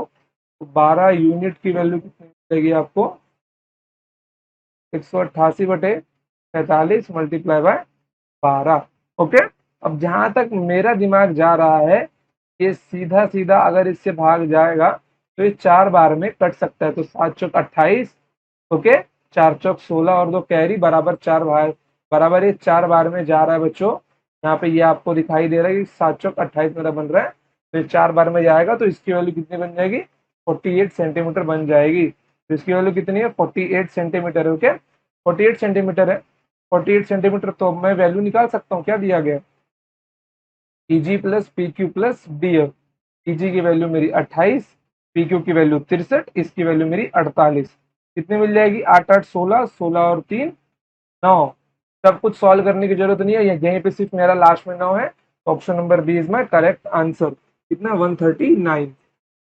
तो 12 यूनिट की वैल्यू कितनी मिल जाएगी आपको, 188/47 मल्टीप्लाई बाय 12। ओके, अब जहां तक मेरा दिमाग जा रहा है, ये सीधा सीधा अगर इससे भाग जाएगा तो ये 4 बार में कट सकता है। तो 7 चौक 28, ओके, 4 चौक 16 और 2 कैरी बराबर 4 बार, बराबर ये 4 बार में जा रहा है बच्चों। यहाँ पे ये आपको दिखाई दे रहा है कि 7 चौक 28 मेरा बन रहा है, तो ये 4 बार में जाएगा, तो इसकी वैल्यू कितनी बन जाएगी, 48 सेंटीमीटर बन जाएगी। तो इसकी वैल्यू कितनी है, 48 सेंटीमीटर है। ओके, 48 सेंटीमीटर है, 48 सेंटीमीटर। तो मैं वैल्यू निकाल सकता हूँ, क्या दिया गया, easy plus P Q plus D F. Easy की वैल्यू मेरी 28, पी क्यू की वैल्यू 63, इसकी वैल्यू मेरी 48। कितनी मिल जाएगी, 8 8 16, 16 और 3 9। सब कुछ सॉल्व करने की जरूरत नहीं है, यहीं पे सिर्फ मेरा लास्ट में 9 है। Option number B is my correct answer. कितना, 139।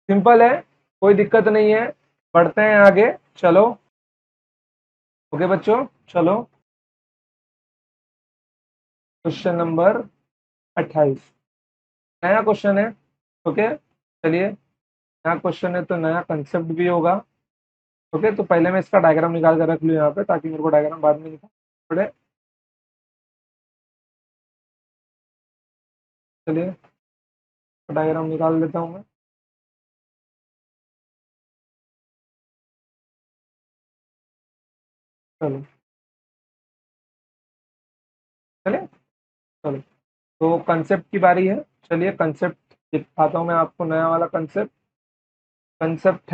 सिंपल है, कोई दिक्कत नहीं है। बढ़ते हैं आगे, चलो। ओके बच्चों, चलो, क्वेश्चन नंबर 28 नया क्वेश्चन है। ओके, चलिए, नया क्वेश्चन है तो नया कंसेप्ट भी होगा। ओके, तो पहले मैं इसका डायग्राम निकाल कर रख लूँ यहाँ पे, ताकि मेरे को डायग्राम बाद में निकाल पड़े। चलिए, डायग्राम निकाल लेता हूँ मैं। चलो चले, चलो। तो कंसेप्ट की बारी है। चलिए कंसेप्ट दिखाता हूँ मैं आपको, नया वाला कंसेप्ट। कंसेप्ट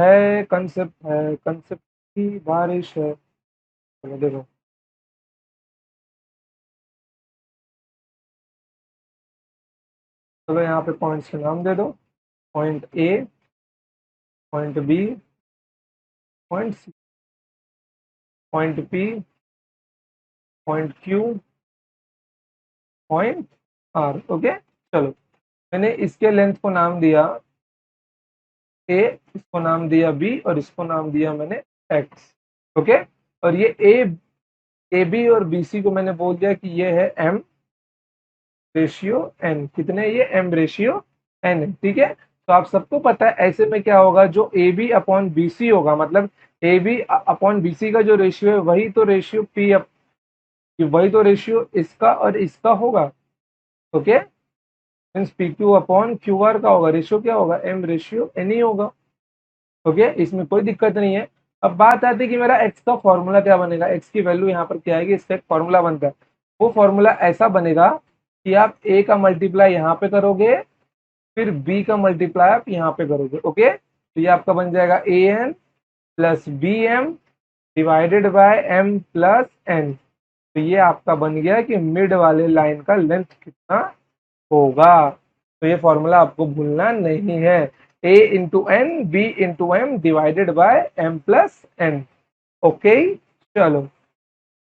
की बारिश है। चलो देखो, चलो यहाँ पे पॉइंट्स के नाम दे दो। Point A, point B, point C, point P, point Q, point R. Okay, चलो। मैंने इसके लेंथ को नाम दिया ए, इसको नाम दिया बी, और इसको नाम दिया मैंने एक्स। ओके, और ये ए बी और बी सी को मैंने बोल दिया कि ये है एम रेशियो एन। कितने? ये एम रेशियो एन है। ठीक है, तो आप सबको पता है ऐसे में क्या होगा, जो A B upon B C होगा, मतलब A B upon B C का जो रेशियो है वही तो रेशियो पी वही तो रेशियो इसका और इसका होगा। Okay, means P Q upon Q R का होगा, रेशियो क्या होगा, एम रेशियो एन ही होगा। ओके, इसमें कोई दिक्कत नहीं है। अब बात आती है कि मेरा एक्स का फॉर्मूला क्या बनेगा, एक्स की वैल्यू यहाँ पर क्या आएगी, इसका एक फॉर्मूला बनता है। वो फॉर्मूला ऐसा बनेगा कि आप ए का मल्टीप्लाई यहाँ पे करोगे, फिर बी का मल्टीप्लाई आप यहाँ पे करोगे। ओके, तो ये आपका बन जाएगा A N plus B M divided by M plus N. तो ये आपका बन गया कि मिड वाले लाइन का लेंथ कितना होगा। तो ये फॉर्मूला आपको भूलना नहीं है, A into N B into M divided by M plus N. Okay, चलो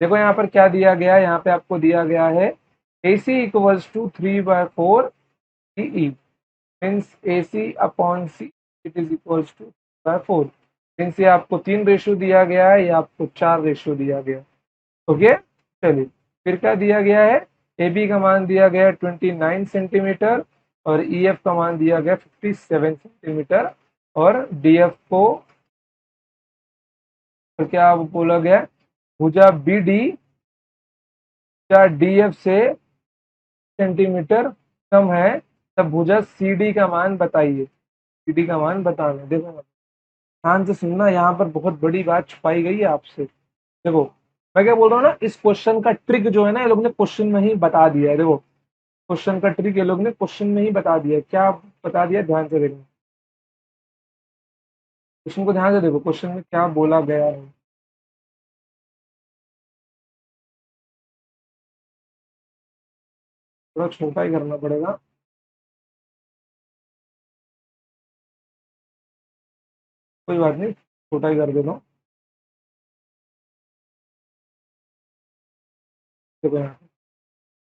देखो यहाँ पर क्या दिया गया है, यहाँ पे आपको दिया गया है A C equals to 3/4 C E, means A C upon C it is equals to 3/4। Means ये आपको 3 रेशियो दिया गया है, या आपको 4 रेशियो दिया गया है। ओके, चलिए फिर क्या दिया गया है, ए बी का मान दिया गया है 29 सेंटीमीटर, और ई एफ का मान दिया गया 57 सेंटीमीटर, और डी एफ को तो क्या बोला गया, भुजा बी डी या डी एफ से सेंटीमीटर कम है, तब भुजा सी डी का मान बताइए। सी डी का मान बताना, देखो ध्यान से सुनना, यहाँ पर बहुत बड़ी बात छुपाई गई है आपसे। देखो मैं क्या बोल रहा हूँ ना, इस क्वेश्चन का ट्रिक जो है ना, ये लोग ने क्वेश्चन में ही बता दिया है। देखो क्वेश्चन का ट्रिक ये लोग ने क्वेश्चन में ही बता दिया है। क्या बता दिया, ध्यान से देखो, क्वेश्चन को ध्यान से देखो, क्वेश्चन में क्या बोला गया है। थोड़ा छोटा ही करना पड़ेगा, कोई बात नहीं, छोटा ही कर देता हूँ। देखो यहाँ पे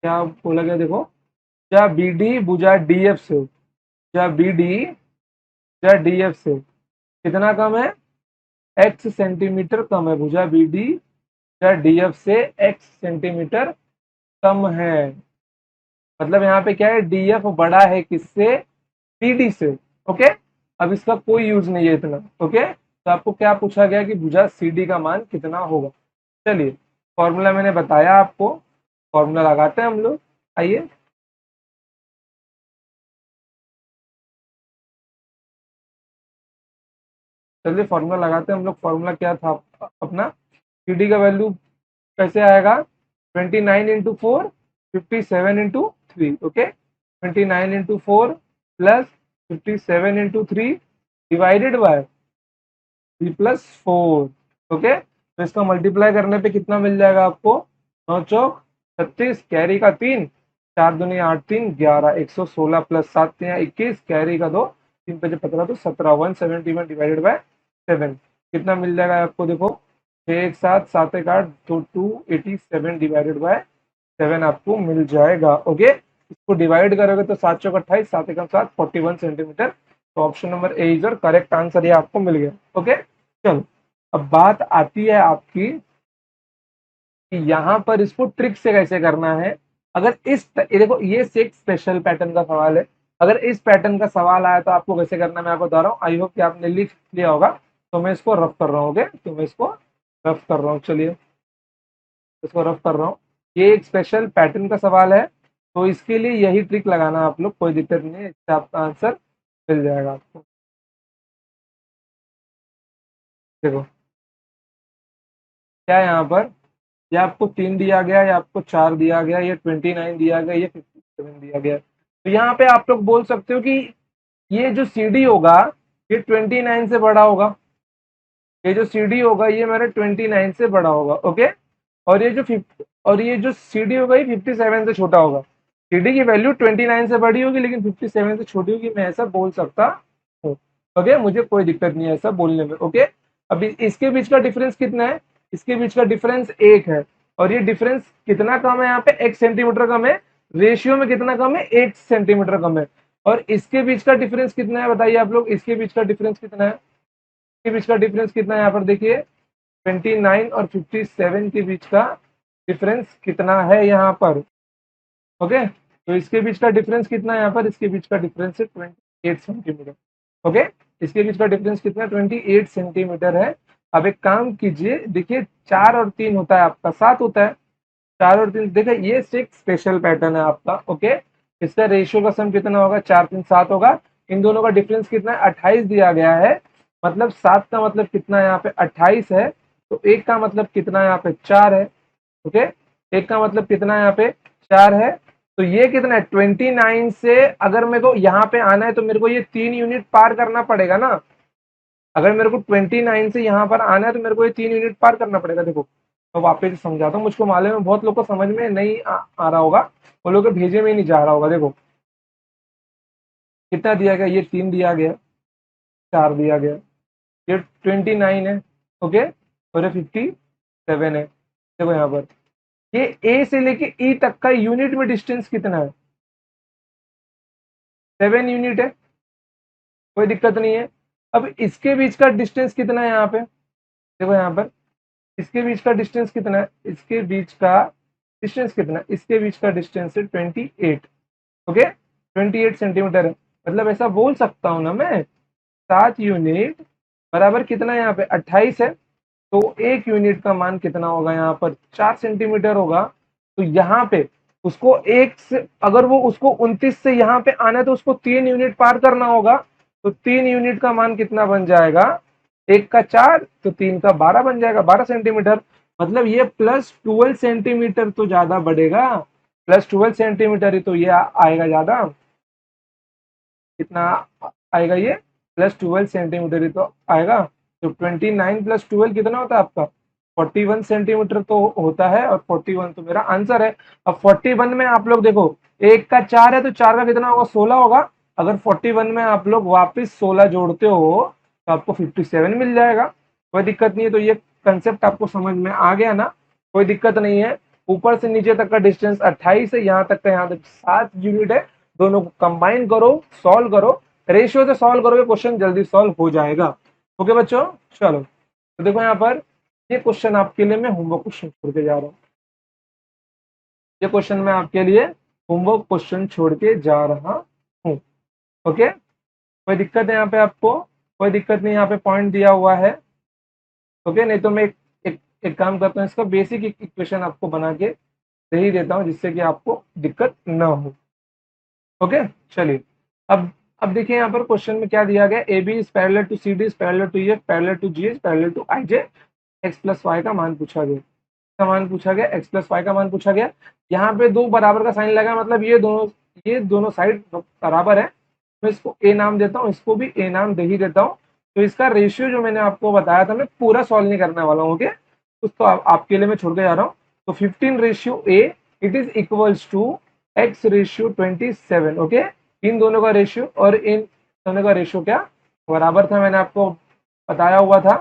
क्या बोला गया, देखो क्या बी डी भुजा डी एफ से, क्या बी डी या डी एफ से कितना कम है, एक्स सेंटीमीटर कम है। भुजा बी डी या डी एफ से एक्स सेंटीमीटर कम है। मतलब यहाँ पे क्या है, डी एफ बड़ा है किससे, पी डी से। ओके, अब इसका कोई यूज नहीं है इतना। ओके, तो आपको क्या पूछा गया कि भुजा सी डी का मान कितना होगा। चलिए फॉर्मूला मैंने बताया आपको, फॉर्मूला लगाते हैं हम लोग, आइए। चलिए फॉर्मूला लगाते हैं हम लोग। फॉर्मूला क्या था अपना, सी डी का वैल्यू कैसे आएगा, 29 into 4, 57 into 3। Okay, 29 into 4 plus 57 into 3 divided by 3+4। Okay, तो इसका मल्टीप्लाई करने पे कितना मिल जाएगा आपको, 9 चौक 36, कैरी का 3, 4 दूनी 8, 3 11, 116 प्लस 7 3 21, कैरी का 2, 3 5 15, तो 17, 171 डिवाइडेड बाय 7 कितना मिल जाएगा आपको, देखो 6 1 7 7 1 8, तो 287 डिवाइडेड बाय 7 आपको मिल जाएगा। ओके, इसको डिवाइड करोगे तो 7 चौक 28, 7 एकम 7, 41 सेंटीमीटर। तो ऑप्शन नंबर ए इज और करेक्ट आंसर, ये आपको मिल गया। ओके, चलो अब बात आती है आपकी कि यहाँ पर इसको ट्रिक से कैसे करना है। अगर ये देखो ये एक स्पेशल पैटर्न का सवाल है, अगर इस पैटर्न का सवाल आया तो आपको कैसे करना है मैं आपको बता रहा हूँ। आई होप कि आपने लिख लिया होगा, तो मैं इसको रफ कर रहा हूँ। ओके, तो मैं इसको रफ कर रहा हूँ, चलिए इसको रफ कर रहा हूँ। ये एक स्पेशल पैटर्न का सवाल है, तो इसके लिए यही ट्रिक लगाना आप लोग, कोई दिक्कत नहीं है, इससे आपका आंसर मिल जाएगा आपको। देखो क्या है यहाँ पर, या आपको 3 दिया गया, या आपको 4 दिया गया, या 29 दिया गया, या 57 दिया गया। तो यहाँ पे आप लोग बोल सकते हो कि ये जो CD होगा ये 29 से बड़ा होगा, ये जो CD होगा ये मेरा 29 से बड़ा होगा। ओके, और ये जो CD होगा ये 57 से छोटा होगा। CD की वैल्यू 29 से बड़ी होगी लेकिन 57 से छोटी होगी, मैं ऐसा बोल सकता हूँ। ओके, मुझे कोई दिक्कत नहीं है ऐसा बोलने में। ओके, अभी इसके बीच का डिफरेंस कितना है? इसके बीच का डिफरेंस 1 है, और ये डिफरेंस कितना कम है? यहाँ पे 1 सेंटीमीटर कम है। रेशियो में कितना कम है? 1 सेंटीमीटर कम है। और इसके बीच का डिफरेंस कितना है बताइए आप लोग, इसके बीच का डिफरेंस कितना है? के बीच का डिफरेंस कितना है? यहाँ पर देखिए 29 और 57 के बीच का डिफरेंस कितना है यहाँ पर? ओके, तो इसके बीच का डिफरेंस कितना है यहाँ पर? इसके बीच का डिफरेंस है 28 सेंटीमीटर। ओके, इसके बीच का डिफरेंस कितना है? 28 सेंटीमीटर है। अब एक काम कीजिए, देखिए 4 और 3 होता है आपका 7 होता है। 4 और 3 देखिए ये एक स्पेशल पैटर्न है आपका। ओके, इसका रेशियो का सम कितना होगा? 4 3 7 होगा। इन दोनों का डिफरेंस कितना है? 28 दिया गया है। मतलब 7 का मतलब कितना है यहाँ पे? 28 है। तो 1 का मतलब कितना है यहाँ पे? 4 है। ओके, 1 का मतलब कितना है यहाँ पे? 4 है। तो ये कितना है? 29 से अगर मेरे को यहाँ पे आना है तो मेरे को ये 3 यूनिट पार करना पड़ेगा ना। अगर मेरे को 29 से यहाँ पर आना है तो मेरे को ये 3 यूनिट पार करना पड़ेगा। देखो, तो वापस से समझाता हूँ, मुझको मालूम है बहुत लोग को समझ में नहीं आ रहा होगा, वो लोग के भेजे में ही नहीं जा रहा होगा। देखो कितना दिया गया? ये 3 दिया गया, 4 दिया गया, ये 29 है। ओके, और ये 57 है। देखो यहाँ पर ये ए से लेके ई तक का यूनिट में डिस्टेंस कितना है? 7 यूनिट है, कोई दिक्कत नहीं है। अब इसके बीच का डिस्टेंस कितना है यहाँ पे? देखो यहाँ पर इसके बीच का डिस्टेंस कितना है? इसके बीच का डिस्टेंस कितना है? इसके बीच का डिस्टेंस है 28। ओके, 28 सेंटीमीटर है। मतलब ऐसा बोल सकता हूँ ना मैं, 7 यूनिट बराबर कितना है यहाँ पे? 28 है। तो 1 यूनिट का मान कितना होगा यहाँ पर? 4 सेंटीमीटर होगा। तो यहाँ पे उसको एक से, अगर वो उसको 29 से यहाँ पे आना है तो उसको 3 यूनिट पार करना होगा। तो 3 यूनिट का मान कितना बन जाएगा? 1 का 4 तो 3 का 12 बन जाएगा, 12 सेंटीमीटर। मतलब ये प्लस 12 सेंटीमीटर तो ज्यादा बढ़ेगा, प्लस 12 सेंटीमीटर ही तो ये आएगा ज्यादा। कितना आएगा ये? प्लस 12 सेंटीमीटर ही तो आएगा। तो 29 प्लस 12 कितना होता है आपका? 41 सेंटीमीटर तो होता है, और 41 तो मेरा आंसर है। अब 41 में आप लोग देखो, 1 का 4 है तो 4 का कितना होगा? 16 होगा। अगर 41 में आप लोग वापस 16 जोड़ते हो तो आपको 57 मिल जाएगा। कोई दिक्कत नहीं है। तो ये कंसेप्ट आपको समझ में आ गया ना? कोई दिक्कत नहीं है। ऊपर से नीचे तक का डिस्टेंस 28 है, यहाँ तक का यहाँ तक 7 यूनिट है। दोनों को कंबाइन करो, सॉल्व करो, रेशियो से सॉल्व करोगे क्वेश्चन जल्दी सॉल्व हो जाएगा। ओके बच्चों, चलो तो देखो यहाँ पर ये क्वेश्चन आपके लिए मैं होमवर्क क्वेश्चन छोड़ के जा रहा हूँ। ये क्वेश्चन मैं आपके लिए होमवर्क क्वेश्चन छोड़ के जा रहा हूँ। ओके, कोई दिक्कत है यहाँ पे आपको? कोई दिक्कत नहीं, यहाँ पे पॉइंट दिया हुआ है। ओके, नहीं तो मैं एक काम करता हूँ, इसका बेसिक इक्वेशन आपको बना के दे ही देता हूँ जिससे कि आपको दिक्कत ना हो। ओके, चलिए अब देखिए यहाँ पर क्वेश्चन में क्या दिया गया? A B is parallel to C D is parallel to F parallel to G is parallel to I J. X plus Y का मान पूछा गया, का मान पूछा गया, एक्स प्लस वाई का मान पूछा गया। यहाँ पे दो बराबर का साइन लगा, मतलब ये दोनों साइड बराबर है। मैं इसको ए नाम देता हूँ, इसको भी ए नाम दे ही देता हूँ। तो इसका रेशियो जो मैंने आपको बताया था, मैं पूरा सॉल्व नहीं करने वाला हूँ। ओके, कुछ तो आपके लिए मैं छोड़ के जा रहा हूँ। तो 15 ratio A it is equals to X ratio 27। ओके, इन दोनों का रेशियो और इन दोनों का रेशियो क्या बराबर था? मैंने आपको बताया हुआ था।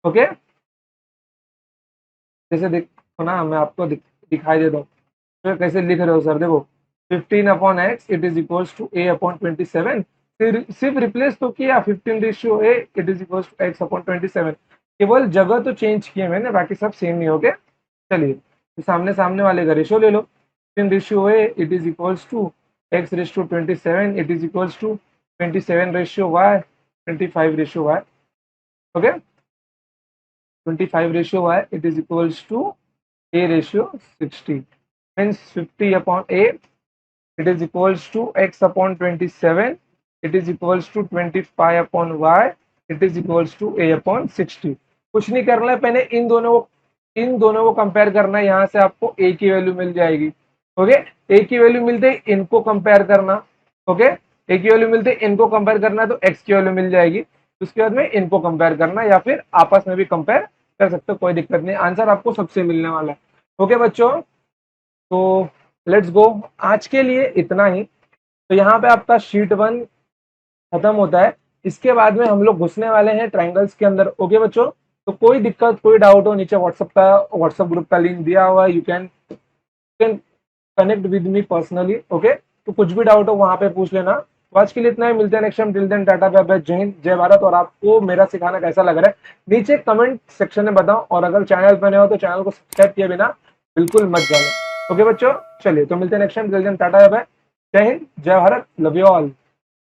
ओके, जैसे देखो ना, मैं आपको दिखाई देता हूँ तो कैसे लिख रहे हो सर। देखो 15 upon X it is equals to A upon 27। सिर्फ रिप्लेस तो किया, 15 ratio A it is equals to X upon 27। केवल जगह तो चेंज किए मैंने, बाकी सब सेम ही हो गए। चलिए तो सामने सामने वाले का रेशियो ले लो। 15 ratio A it is equals to X ratio 27 it is equals to 27 ratio Y 25 ratio Y. Okay, 25 ratio Y it is equals to a ratio 60 means 50 upon a it is equals to x upon 27 it is equals to 25 upon y it is equals to a upon 60। कुछ नहीं करना है, पहले इन दोनों को इन दोनों को compare करना है, यहाँ से आपको ए की वैल्यू मिल जाएगी। ओके, ए की वैल्यू मिलते ही इनको कंपेयर करना। ओके, ए की वैल्यू मिलते ही इनको कंपेयर करना, तो एक्स की वैल्यू मिल जाएगी। उसके बाद में इनको कंपेयर करना, या फिर आपस में भी कंपेयर कर सकते हो, कोई दिक्कत नहीं, आंसर आपको सबसे मिलने वाला है। ओके बच्चों, तो लेट्स गो, आज के लिए इतना ही। तो यहाँ पे आपका शीट 1 खत्म होता है। इसके बाद में हम लोग घुसने वाले हैं ट्राइंगल्स के अंदर। ओके बच्चों, तो कोई दिक्कत कोई डाउट हो, नीचे व्हाट्सएप ग्रुप का लिंक दिया हुआ है, you can connect with me personally. Okay, तो कुछ भी डाउट हो वहां पे पूछ लेना। तो आज के लिए इतना ही, मिलते हैं next time. Till then tata bye bye, जय हिंद जय भारत। और आपको मेरा सिखाना कैसा लग रहा है नीचे कमेंट सेक्शन में बताओ, और अगर चैनल पर नए हो तो चैनल को सब्सक्राइब किए बिना बिल्कुल मत जाना। ओके बच्चों, चलिए तो मिलते हैं next time. Till then tata bye bye, जय हिंद जय भारत, लव यू ऑल।